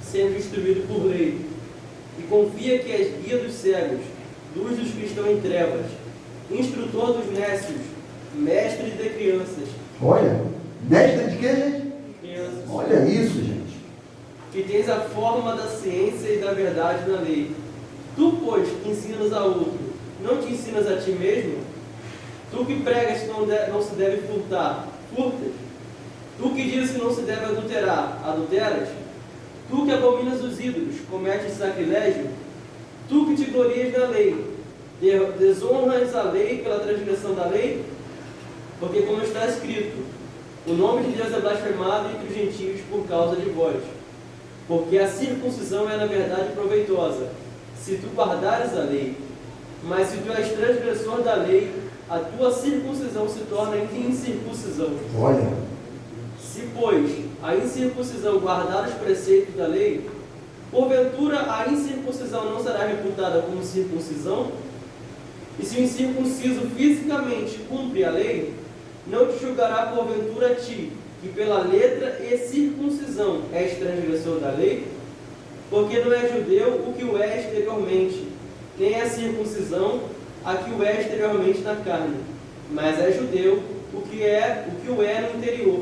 sendo instruído por lei, e confia que és guia dos cegos, luz dos que estão em trevas, instrutor dos nécios, mestre de crianças. Olha, mestre de quê, gente? Crianças. Olha isso, gente. Que tens a forma da ciência e da verdade na lei. Tu, pois, que ensinas a outro, não te ensinas a ti mesmo? Tu que pregas que não se deve furtar, furtas? Tu que dizes que não se deve adulterar, adulteras? Tu que abominas os ídolos, cometes sacrilégio? Tu que te glorias da lei, desonras a lei pela transgressão da lei? Porque como está escrito, o nome de Deus é blasfemado entre os gentios por causa de vós. Porque a circuncisão é na verdade proveitosa, se tu guardares a lei. Mas se tu és transgressor da lei, a tua circuncisão se torna incircuncisão. Olha. Se, pois, a incircuncisão guardar os preceitos da lei, porventura a incircuncisão não será reputada como circuncisão? E se o incircunciso fisicamente cumpre a lei, não te julgará porventura a ti, que pela letra e circuncisão és transgressor da lei? Porque não é judeu o que o é exteriormente, nem é circuncisão a que o é exteriormente na carne, mas é judeu o que o é no interior,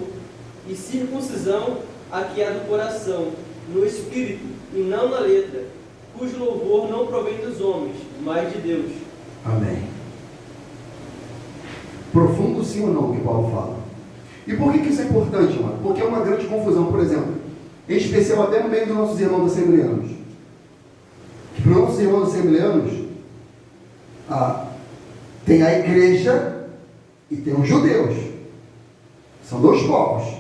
e circuncisão a que é do coração, no espírito e não na letra, cujo louvor não provém dos homens, mas de Deus. Amém. Profundo sim ou não o que Paulo fala. E por que isso é importante, mano? Porque é uma grande confusão, por exemplo, em especial até no meio dos nossos irmãos assembleanos. Que para os nossos irmãos assembleanos, tem a igreja e tem os judeus. São dois povos.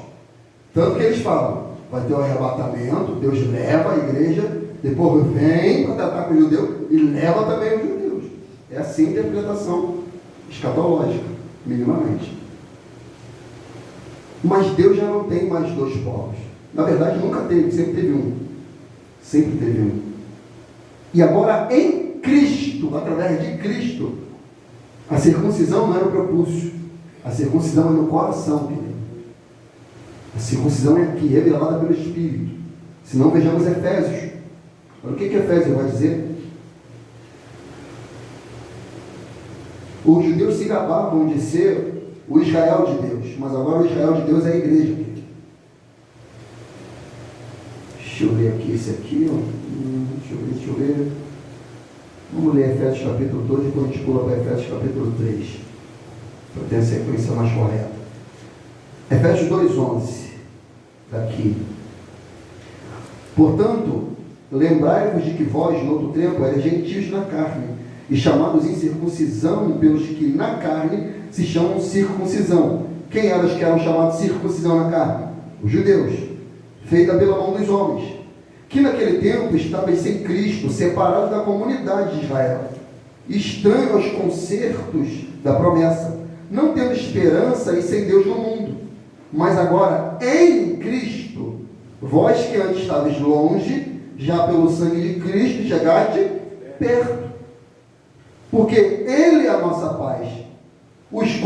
Tanto que eles falam, vai ter o arrebatamento, Deus leva a igreja, depois vem para tratar com o judeu e leva também os judeus. É assim a interpretação escatológica, minimamente. Mas Deus já não tem mais dois povos. Na verdade, nunca teve, sempre teve um. Sempre teve um. E agora, em Cristo, através de Cristo, a circuncisão não é no propúcio. A circuncisão é no coração, querido. A circuncisão é aqui, revelada pelo Espírito. Se não, vejamos Efésios. Olha o que Efésios vai dizer. Os judeus se gabavam de ser o Israel de Deus, mas agora o Israel de Deus é a igreja. Deixa eu ler aqui esse aqui. Deixa eu ver. Vamos ler Efésios capítulo 2, depois a gente pula para Efésios capítulo 3. para ter a sequência mais correta. Efésios 2:11, daqui. Portanto, lembrai-vos de que vós, no outro tempo, erais gentios na carne, e chamados em circuncisão pelos que na carne se chamam circuncisão. Quem eram os que eram chamados circuncisão na carne? Os judeus, feita pela mão dos homens, que naquele tempo estavam sem Cristo, separados da comunidade de Israel, estranho aos concertos da promessa, não tendo esperança e sem Deus no mundo. Mas agora, em Cristo, vós que antes estavais longe, já pelo sangue de Cristo chegaste perto. Porque Ele é a nossa paz, os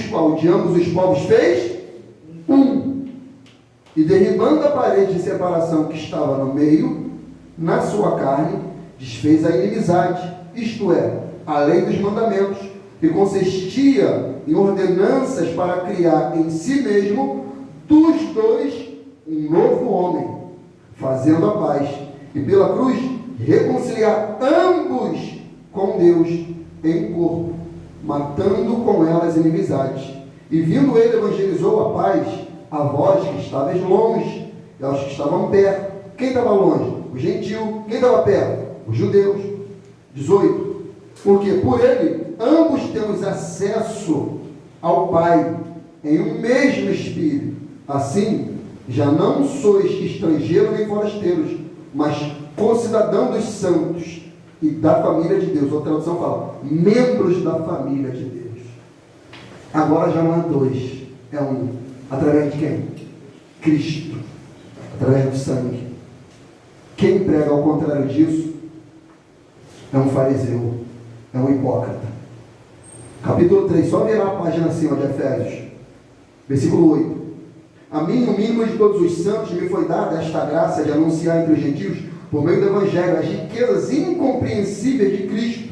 qual de ambos os povos fez um. E derribando a parede de separação que estava no meio, na sua carne, desfez a inimizade, isto é, a lei dos mandamentos, que consistia em ordenanças para criar em si mesmo dos dois um novo homem, fazendo a paz, e pela cruz reconciliar ambos com Deus em corpo, matando com elas inimizades. E vindo ele, evangelizou a paz a vós que estavais longe e aos que estavam perto. Quem estava longe? O gentil. Quem estava perto? Os judeus. 18. Porque por ele ambos temos acesso ao Pai em um mesmo Espírito. Assim, já não sois estrangeiros nem forasteiros, mas concidadãos dos santos e da família de Deus. Outra tradução fala, membros da família de Deus. Agora já não é dois, é um. Através de quem? Cristo. Através do sangue. Quem prega ao contrário disso é um fariseu, é um hipócrita. Capítulo 3, só virar a página acima de Efésios, versículo 8. A mim, o mínimo de todos os santos, me foi dada esta graça de anunciar entre os gentios, por meio do Evangelho, as riquezas incompreensíveis de Cristo,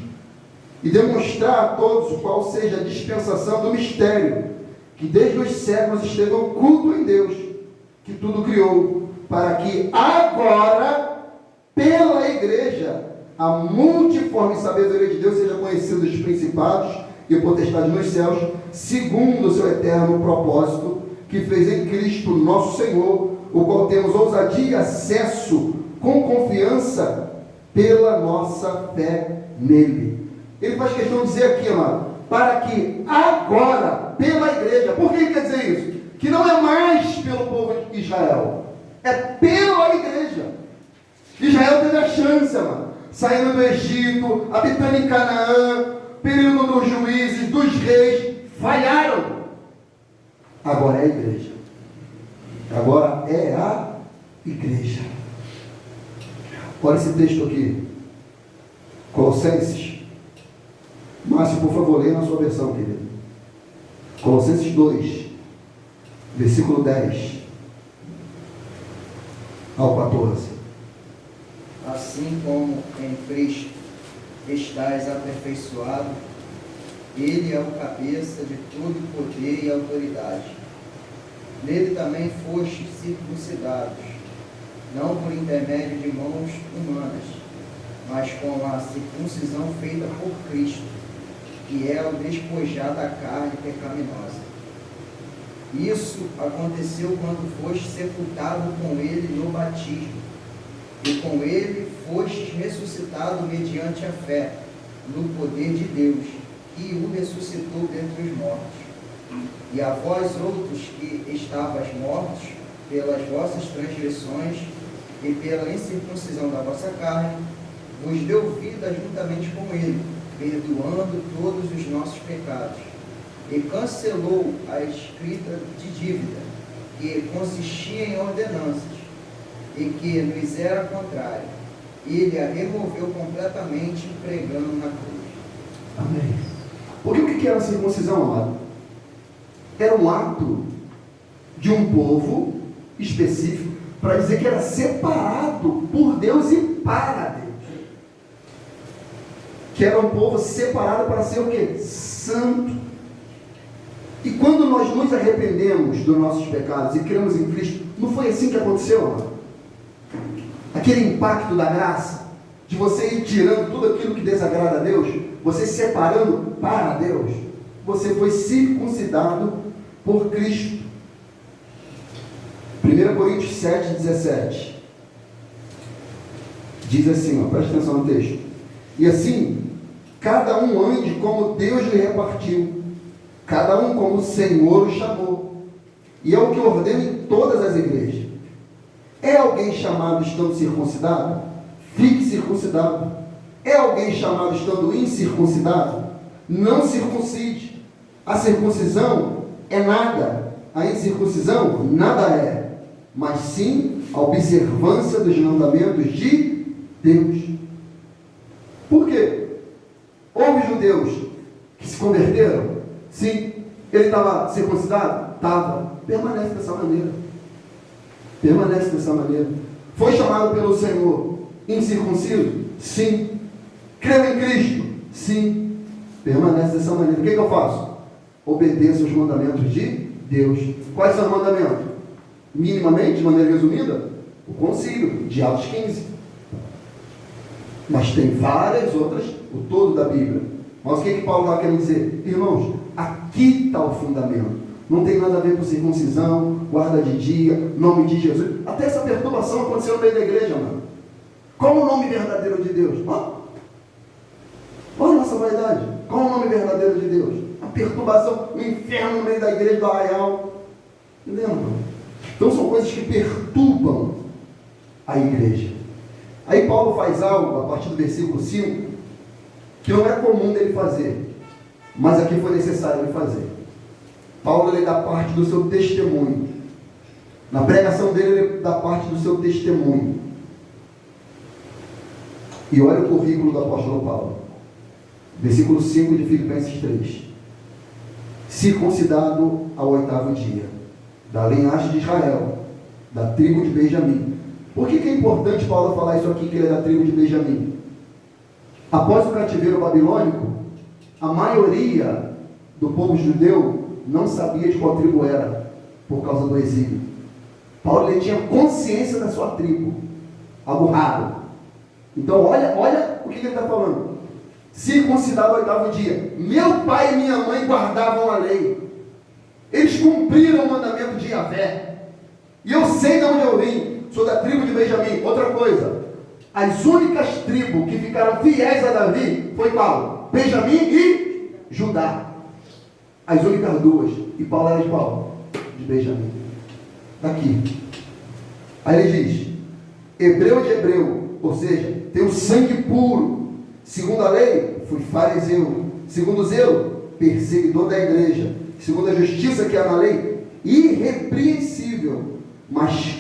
e demonstrar a todos o qual seja a dispensação do mistério, que desde os séculos esteve oculto em Deus, que tudo criou, para que agora, pela igreja, a multiforme sabedoria de Deus seja conhecida dos principados e potestades nos céus, segundo o seu eterno propósito, que fez em Cristo nosso Senhor, o qual temos ousadia e acesso com confiança pela nossa fé nele. Ele faz questão de dizer aqui, amado, para que agora, pela igreja, por que ele quer dizer isso? Que não é mais pelo povo de Israel, é pela igreja. Israel teve a chance, amado, saindo do Egito, habitando em Canaã, período dos juízes, dos reis, falharam. Agora é a igreja. Agora é a igreja. Olha esse texto aqui. Colossenses. Márcio, por favor, leia na sua versão, querido. Colossenses 2, versículo 10 ao 14. Assim como em Cristo estais aperfeiçoado, Ele é o cabeça de todo poder e autoridade. Nele também fostes circuncidados, não por intermédio de mãos humanas, mas com a circuncisão feita por Cristo, que é o despojar da carne pecaminosa. Isso aconteceu quando foste sepultado com ele no batismo, e com ele fostes ressuscitado mediante a fé, no poder de Deus, que o ressuscitou dentre os mortos. E a vós outros que estavas mortos pelas vossas transgressões e pela incircuncisão da vossa carne, vos deu vida juntamente com ele, perdoando todos os nossos pecados, e cancelou a escrita de dívida, que consistia em ordenanças, e que nos era contrária. Ele a removeu completamente, pregando na cruz. Amém. Porque o que era a circuncisão, amado? Era um ato de um povo específico, para dizer que era separado por Deus e para Deus. Que era um povo separado para ser o quê? Santo. E quando nós nos arrependemos dos nossos pecados e cremos em Cristo, não foi assim que aconteceu, amado? Aquele impacto da graça, de você ir tirando tudo aquilo que desagrada a Deus, você se separando para Deus. você foi circuncidado por Cristo. 1 Coríntios 7,17 diz assim, ó, presta atenção no texto. E assim, cada um ande como Deus lhe repartiu, cada um como o Senhor o chamou, e é o que ordena em todas as igrejas. É alguém chamado estando circuncidado? Fique circuncidado. É alguém chamado estando incircuncidado? Não circuncide. A circuncisão é nada, a incircuncisão nada é, mas sim a observância dos mandamentos de Deus. Por quê? Houve judeus que se converteram? Sim. Ele estava circuncidado? Estava. Permanece dessa maneira. Permanece dessa maneira. Foi chamado pelo Senhor incircunciso? Sim. Creu em Cristo? Sim. Permanece dessa maneira. O que eu faço? Obedeço os mandamentos de Deus. Quais são os mandamentos? Minimamente, de maneira resumida, o concílio de Atos 15. Mas tem várias outras, o todo da Bíblia. Mas o que Paulo lá quer dizer? Irmãos, aqui está o fundamento. Não tem nada a ver com circuncisão, guarda de dia, nome de Jesus. Até essa perturbação aconteceu no meio da igreja, mano. Qual o nome verdadeiro de Deus? Olha a nossa vaidade. Qual o nome verdadeiro de Deus? A perturbação, o inferno no meio da igreja do arraial. Lembram? Então são coisas que perturbam a igreja. Aí Paulo faz algo, a partir do versículo 5, que não é comum dele fazer, mas aqui foi necessário ele fazer. Paulo, ele dá parte do seu testemunho. Na pregação dele, ele dá parte do seu testemunho. E olha o currículo do apóstolo Paulo. Versículo 5 de Filipenses 3. Circuncidado ao 8º dia, da linhagem de Israel, da tribo de Benjamim. Por que é importante Paulo falar isso aqui, que ele é da tribo de Benjamim? Após o cativeiro babilônico, a maioria do povo judeu não sabia de qual tribo era, por causa do exílio. Paulo, ele tinha consciência da sua tribo, algo raro. Então olha o que ele está falando. Circuncidado ao 8º dia. Meu pai e minha mãe guardavam a lei. Eles cumpriram o mandamento de Yahvé. E eu sei de onde eu vim. Sou da tribo de Benjamim. Outra coisa. As únicas tribos que ficaram fiéis a Davi foi qual? Benjamim e Judá. As únicas duas. E Paulo era de qual? De Benjamim. Daqui. Aí ele diz: hebreu de hebreu. Ou seja, tem o sangue puro. Segundo a lei, fui fariseu. Segundo o zelo, perseguidor da igreja. Segundo a justiça que há na lei, irrepreensível. Mas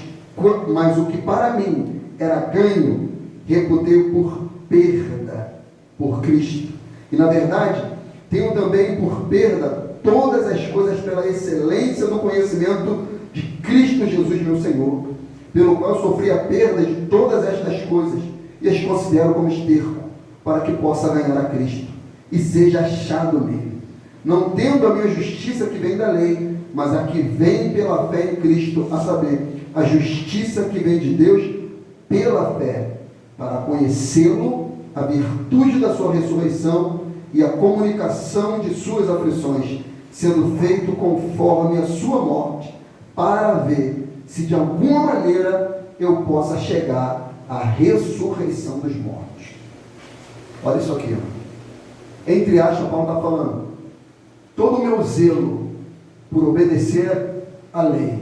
o que para mim era ganho, reputei por perda por Cristo. E na verdade, tenho também por perda todas as coisas pela excelência do conhecimento de Cristo Jesus, meu Senhor, pelo qual sofri a perda de todas estas coisas e as considero como esterco, para que possa ganhar a Cristo e seja achado nele, não tendo a minha justiça que vem da lei, mas a que vem pela fé em Cristo, a saber, a justiça que vem de Deus pela fé, para conhecê-lo, a virtude da sua ressurreição e a comunicação de suas aflições, sendo feito conforme a sua morte, para ver se de alguma maneira eu possa chegar à ressurreição dos mortos. Olha isso aqui, ó. Entre aspas, Paulo está falando: todo o meu zelo por obedecer a lei,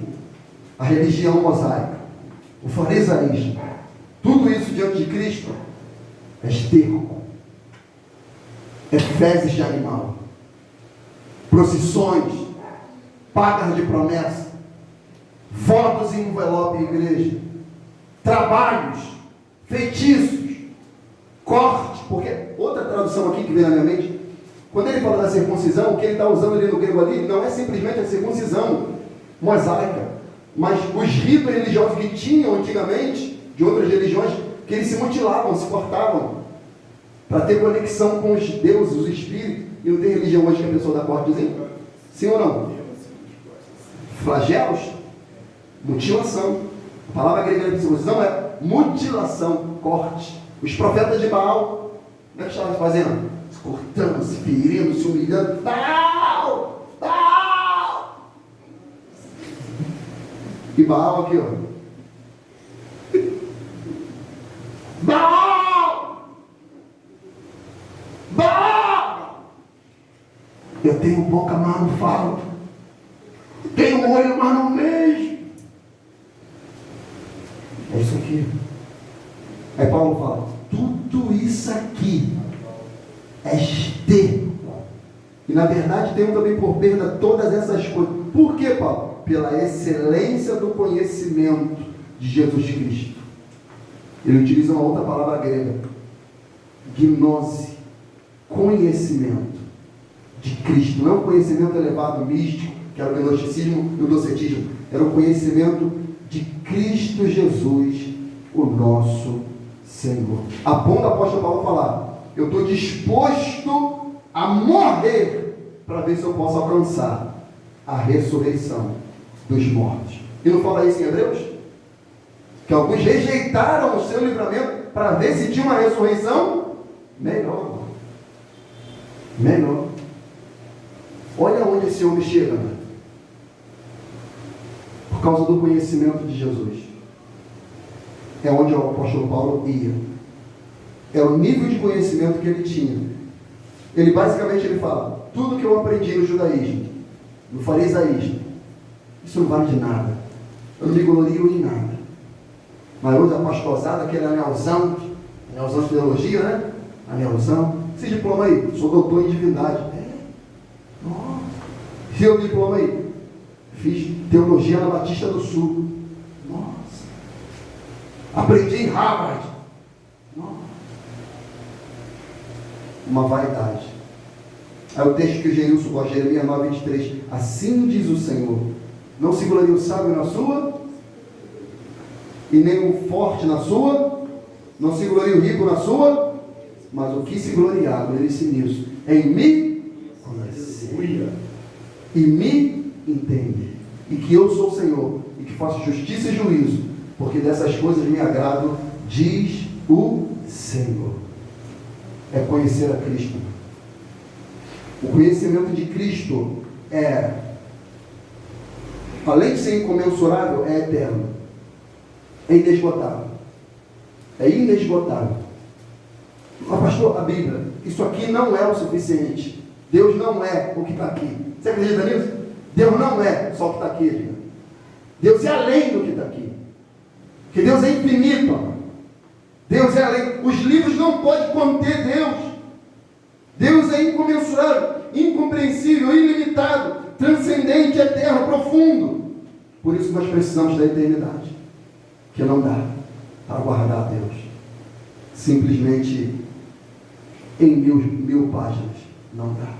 a religião mosaica, o farisaísmo, tudo isso diante de Cristo é esterco, é fezes de animal, procissões, pagas de promessa, votos em envelope em igreja, trabalhos, feitiços, corte, porque outra tradução aqui que vem na minha mente, quando ele fala da circuncisão, o que ele está usando ali no grego ali, não é simplesmente a circuncisão mosaica, mas os ritos religiosos que tinham antigamente, de outras religiões, que eles se mutilavam, se cortavam, para ter conexão com os deuses, os espíritos. E não tem religião hoje que a pessoa dá cortezinho? Sim ou não? Flagelos? Mutilação. A palavra grega de circuncisão é mutilação, corte. Os profetas de Baal, como é que estavam fazendo? Se cortando, se ferindo, se humilhando. Baal! E Baal aqui, ó. Baal! Baal! Eu tenho boca, mas não falo. Tenho olho, mas não vejo. É isso aqui. Aí Paulo fala, tudo isso aqui é esterco. E na verdade tenho também por perda todas essas coisas. Por quê, Paulo? Pela excelência do conhecimento de Jesus Cristo. Ele utiliza uma outra palavra grega, gnose, conhecimento de Cristo. Não é um conhecimento elevado, místico, que era o gnosticismo e o docetismo. Era o conhecimento de Cristo Jesus, o nosso Senhor. A ponto do apóstolo Paulo falar, eu estou disposto a morrer para ver se eu posso alcançar a ressurreição dos mortos. E não fala isso em Hebreus? Que alguns rejeitaram o seu livramento para ver se tinha uma ressurreição melhor. Melhor. Olha onde esse homem chega, né? Por causa do conhecimento de Jesus. É onde o apóstolo Paulo ia. É o nível de conhecimento que ele tinha. Ele basicamente fala, tudo que eu aprendi no judaísmo, no farisaísmo, isso não vale de nada. Eu não me glorio em nada. Mas hoje a pastorada, aquele anelzão de teologia, né? Anelzão. Esse diploma aí, sou doutor em divindade. Nossa. Seu diploma aí, fiz teologia na Batista do Sul. Nossa. Aprendi em Harvard. Nossa. Uma vaidade. Aí o texto que o Geilson gosta, Jeremias 9:23. Assim diz o Senhor: não se glorie o sábio na sua, e nem o forte na sua, não se glorie o rico na sua, mas o que se gloriar, gloriar-se nisso, é em me conhecer e me entender, e que eu sou o Senhor, e que faço justiça e juízo, porque dessas coisas me agrado, diz o Senhor. É conhecer a Cristo. O conhecimento de Cristo é, além de ser incomensurável, é eterno, é inesgotável. É inesgotável. Mas pastor, a Bíblia, isso aqui não é o suficiente. Deus não é o que está aqui. Você acredita nisso? Deus não é só o que está aqui, gente. Deus é além do que está aqui. Porque Deus é infinito, amor. Deus é além. Os livros não podem conter Deus. Deus é incomensurável, incompreensível, ilimitado, transcendente, eterno, profundo. Por isso nós precisamos da eternidade, que não dá para guardar a Deus simplesmente em mil páginas. Não dá.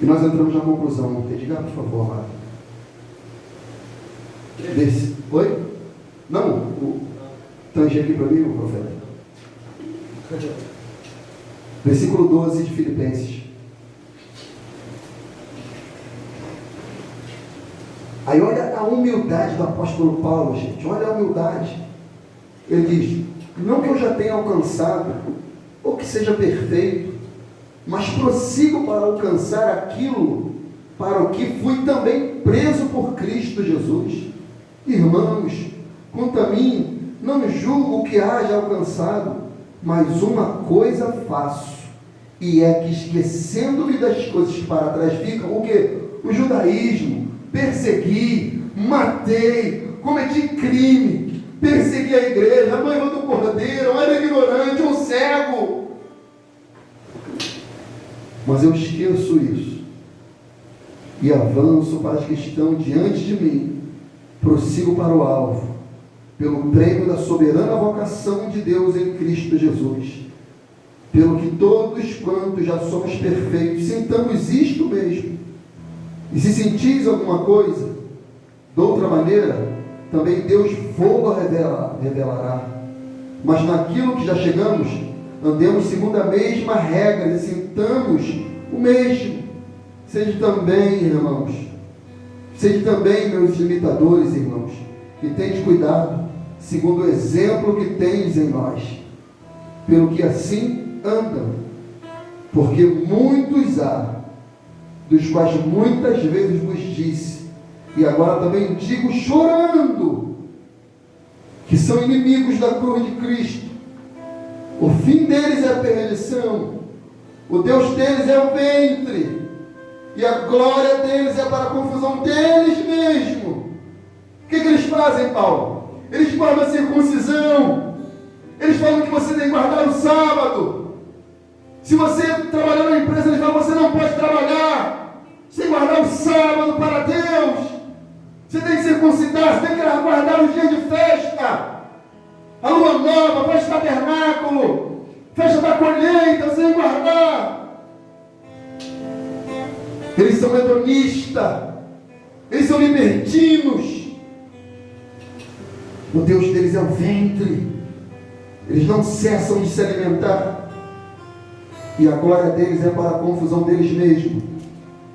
E nós entramos na conclusão. Diga, por favor, amado. Oi? Não, tange aqui para mim, o profeta. Versículo 12 de Filipenses. Aí olha a humildade do apóstolo Paulo, gente. Olha a humildade. Ele diz, não que eu já tenha alcançado, ou que seja perfeito, mas prossigo para alcançar aquilo para o que fui também preso por Cristo Jesus. Irmãos, quanto a mim, não julgo que haja alcançado, mas uma coisa faço, e é que esquecendo-me das coisas que para trás ficam, o quê? O judaísmo, persegui, matei, cometi crime, persegui a igreja, a noiva do cordeiro, eu era ignorante, um cego. Mas eu esqueço isso e avanço para os que estão diante de mim, prossigo para o alvo, pelo prêmio da soberana vocação de Deus em Cristo Jesus, pelo que todos quantos já somos perfeitos, sintamos isto mesmo. E se sentis alguma coisa, de outra maneira, também Deus vou-lo revelará. Mas naquilo que já chegamos, andemos segundo a mesma regra e sintamos o mesmo. Sede também, irmãos, sede também meus imitadores, irmãos, e tende cuidado, segundo o exemplo que tendes em nós, pelo que assim andam, porque muitos há, dos quais muitas vezes vos disse, e agora também digo chorando, que são inimigos da cruz de Cristo. O fim deles é a perdição, o Deus deles é o ventre, e a glória deles é para a confusão deles mesmos. O que eles fazem, Paulo? Eles guardam a circuncisão, eles falam que você tem que guardar o sábado. Se você trabalhar na empresa, eles falam que você não pode trabalhar sem guardar o sábado para Deus. Você tem que circuncidar, você tem que guardar os dias de festa, a lua nova, festa do tabernáculo, festa da colheita, você tem que guardar. Eles são hedonistas, eles são libertinos. O Deus deles é o ventre, eles não cessam de se alimentar, e a glória deles é para a confusão deles mesmos,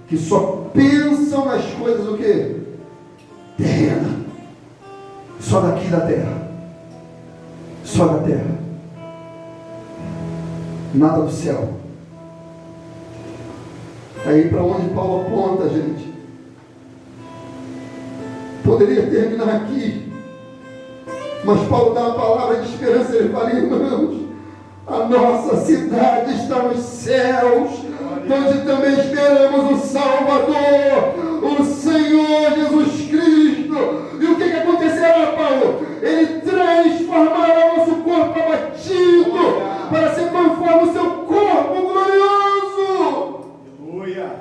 que só pensam nas coisas o quê? Terrena, só daqui da terra, só da terra, nada do céu. Aí para onde Paulo aponta, gente? Poderia terminar aqui, mas Paulo dá uma palavra de esperança. Ele fala: irmãos, a nossa cidade está nos céus, onde também esperamos o Salvador, o Senhor Jesus Cristo. E o que acontecerá, Paulo? Ele transformará o nosso corpo abatido para ser conforme o seu corpo glorioso,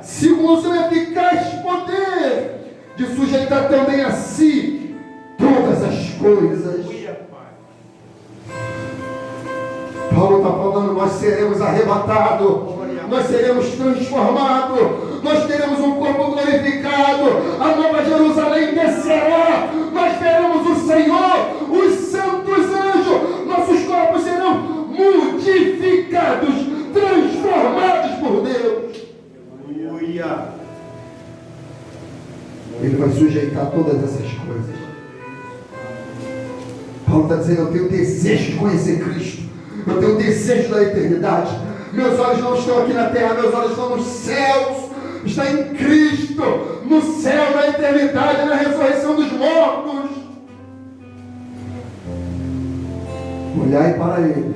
segundo o seu eficaz poder de sujeitar também a si todas as coisas. Paulo está falando: nós seremos arrebatados, nós seremos transformados, nós teremos um corpo glorificado, a nova Jerusalém descerá, nós veremos o Senhor, os santos anjos, nossos corpos serão modificados, transformados por Deus. Ele vai sujeitar todas essas coisas. Paulo está dizendo: eu tenho desejo de conhecer Cristo, eu tenho desejo da eternidade. Meus olhos não estão aqui na terra, meus olhos estão nos céus. Está em Cristo, no céu, na eternidade, na ressurreição dos mortos. Olhai para Ele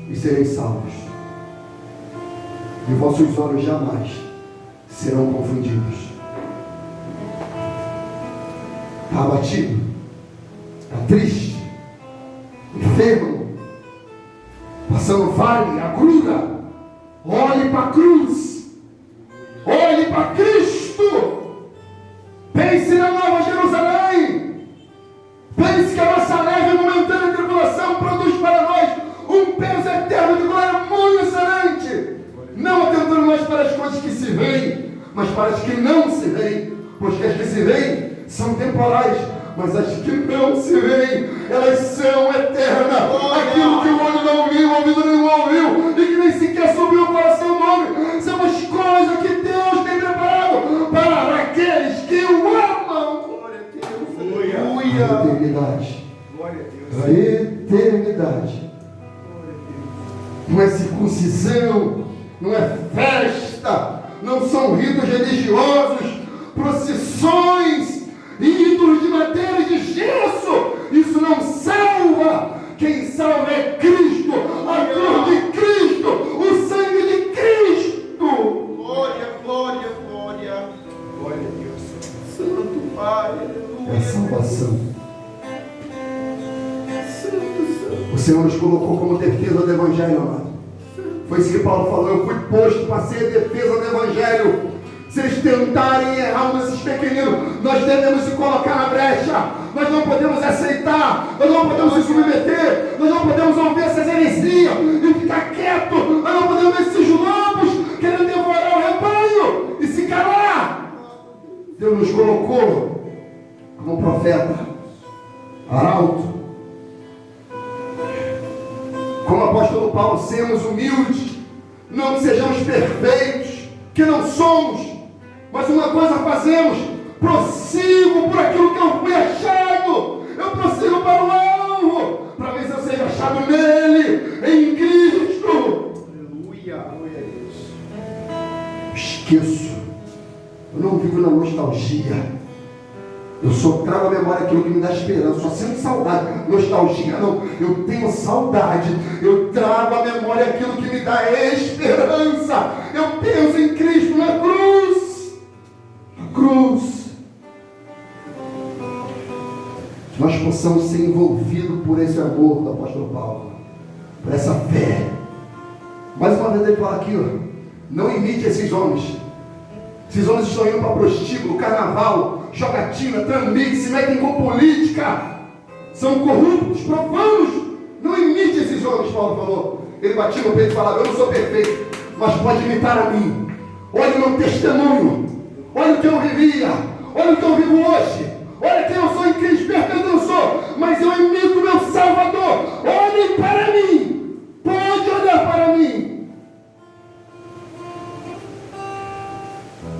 e sereis salvos, e vossos olhos jamais serão confundidos. Está abatido, está triste, enfermo, passando vale, agrura, olhe para a cruz, olhe para Cristo, pense na nova Jerusalém, pense que a nossa leve e momentânea tribulação produz para nós um peso eterno de glória muito excelente, não atentando mais para as coisas que se veem, mas para as que não se veem, pois que as que se veem são temporais, mas as que não se veem, elas são eternas. Aquilo que o olho não viu, o ouvido não ouviu, e que nem sequer subiu o coração do homem, são as coisas que Deus tem preparado para aqueles que o amam. Glória a Deus. A eternidade. Glória a Deus. A eternidade. Não é circuncisão, não é festa, não são ritos religiosos, procissões, ídolos de madeira e de gesso. Isso não salva. Quem salva é Cristo, a cruz de Cristo, o sangue de Cristo. Glória, glória, glória. Glória a Deus. Santo Pai, aleluia. É a salvação. Santo. O Senhor nos colocou como defesa do Evangelho, amado. Foi isso que Paulo falou: eu fui posto para ser defesa do Evangelho. Se eles tentarem errar nesses pequeninos, nós devemos se colocar na brecha. Nós não podemos aceitar, nós não podemos se submeter, nós não podemos ouvir essas heresias e ficar quieto. Nós não podemos ver esses lobos querendo devorar o rebanho e se calar. Deus nos colocou como profeta, arauto. Como o apóstolo Paulo, sermos humildes, não que sejamos perfeitos, que não somos, mas uma coisa fazemos: prossigo por aquilo que eu fui achado, eu prossigo para o alvo, para ver se eu seja achado nele, em Cristo. Aleluia, glória a Deus. Esqueço, eu não vivo na nostalgia, Eu só trago à memória aquilo que me dá esperança. Só sinto saudade, nostalgia não. Eu tenho saudade. Eu trago à memória aquilo que me dá esperança. Eu penso em Cristo na cruz. Na cruz. Que nós possamos ser envolvidos por esse amor do apóstolo Paulo, por essa fé. Mais uma vez ele fala aqui, ó, não imite esses homens. Esses homens estão indo para prostíbulo, carnaval, jogatina, trambique, se metem com política, são corruptos, profanos. Não imite esses homens, Paulo falou. Ele batia no peito e falava, eu não sou perfeito, mas pode imitar a mim. Olha o meu testemunho, olha o que eu vivia, olha o que eu vivo hoje, olha quem eu sou em Cristo, perfeito eu sou, mas eu imito meu Salvador. Olhem para mim, pode olhar para mim.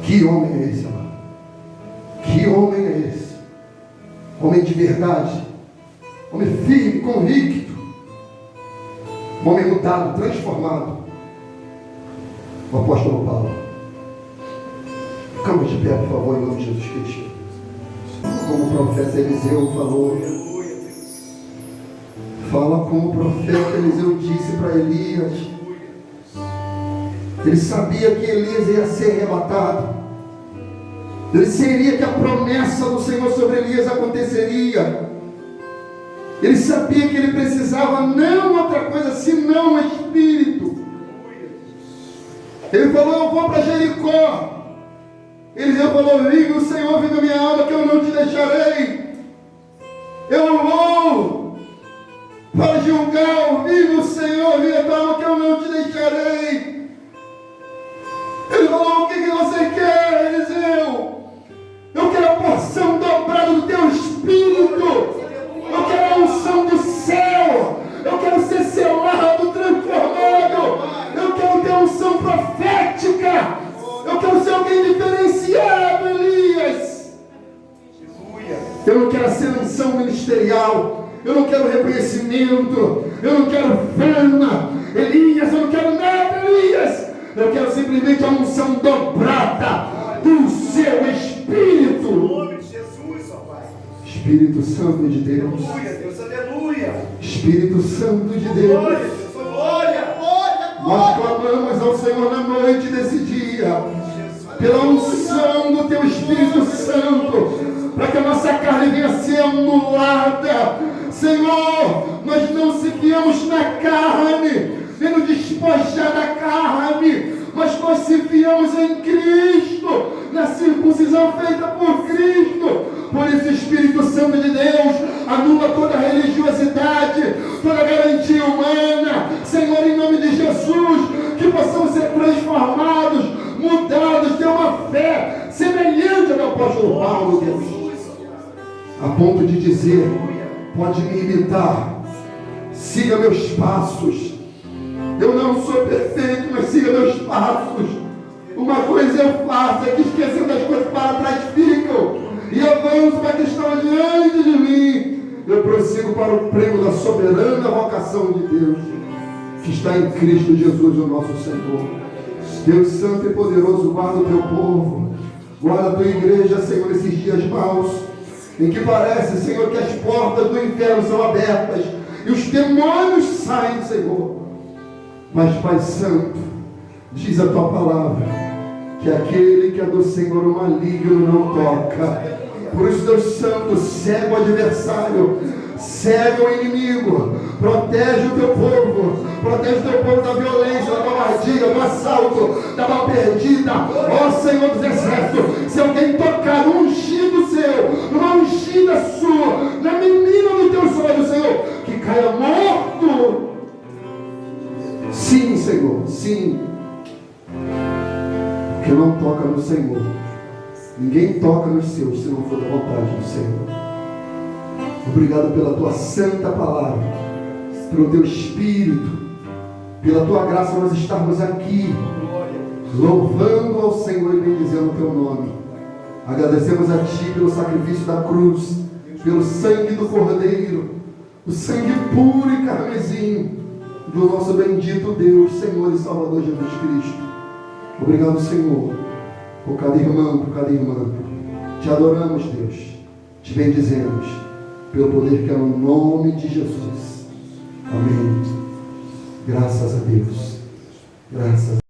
Que homem é esse, amado? Que homem é esse? Homem de verdade, homem firme, convicto, um homem mudado, transformado. O apóstolo Paulo. Ficamos de pé, por favor, em nome de Jesus Cristo. Como o profeta Eliseu falou. Fala como o profeta Eliseu disse para Elias. Ele sabia que Elias ia ser arrebatado. Ele sabia que a promessa do Senhor sobre Elias aconteceria. Ele sabia que ele precisava não outra coisa senão o Espírito. Ele falou, eu vou para Jericó. Eliseu falou, vive o Senhor, vive a minha alma, que eu não te deixarei. Eu vou para Gilgal, vive o Senhor, vive a tua alma, que eu não te deixarei. Ele falou, o que você quer, Eliseu? Eu quero a porção dobrada do teu Espírito. Eu quero a unção do céu. Eu quero ser selado, transformado. Eu quero ter unção profética. Eu quero ser alguém diferenciado, Elias. Eu não quero ser unção ministerial. Eu não quero reconhecimento. Eu não quero fama. Elias, eu não quero nada, Elias. Eu quero simplesmente a unção dobrada do seu Espírito. Em nome de Jesus, ó Pai. Espírito Santo de Deus. Aleluia, Deus, aleluia. Espírito Santo de Deus. Glória, Deus, glória, glória, Nós clamamos ao Senhor na noite desse dia, pela unção do teu Espírito Santo, para que a nossa carne venha a ser anulada. Senhor, nós não se fiamos na carne, nem no despojar da carne, mas nós se fiamos em Cristo, na circuncisão feita por Cristo. Por isso, Espírito Santo de Deus, anula toda religiosidade, toda garantia humana. Senhor, em nome de Jesus, que possamos ser transformados, mudados, ter uma fé semelhante ao do apóstolo Paulo, Deus, a ponto de dizer, pode me imitar, siga meus passos. Eu não sou perfeito, mas siga meus passos. Uma coisa eu faço, é que esquecendo das coisas para trás ficam, e avanço para que estão diante de mim. Eu prossigo para o prêmio da soberana vocação de Deus, que está em Cristo Jesus, o nosso Senhor. Deus Santo e poderoso, guarda o teu povo, guarda a tua igreja, Senhor, nesses dias maus, em que parece, Senhor, que as portas do inferno são abertas, e os demônios saem, Senhor. Mas, Pai Santo, diz a tua palavra, que aquele que é do Senhor o maligno não toca. Por isso, Deus Santo, cega o adversário, cega o inimigo, protege o teu povo da violência, da covardia, do assalto, da mal perdida. Ó Senhor dos Exércitos, se alguém tocar no ungido seu, numa ungida sua, na menina dos teus olhos, Senhor, que caia morto. Sim, Senhor, sim. Porque não toca no Senhor. Ninguém toca nos seus se não for da vontade do Senhor. Obrigado pela tua santa palavra, pelo teu Espírito, pela tua graça nós estarmos aqui, louvando ao Senhor e bendizendo o teu nome. Agradecemos a ti pelo sacrifício da cruz, pelo sangue do Cordeiro, o sangue puro e carmesim do nosso bendito Deus, Senhor e Salvador Jesus Cristo. Obrigado, Senhor, por cada irmão, por cada irmã. Te adoramos, Deus. te bendizemos pelo poder que é no nome de Jesus. Amém. Graças a Deus. Graças a Deus.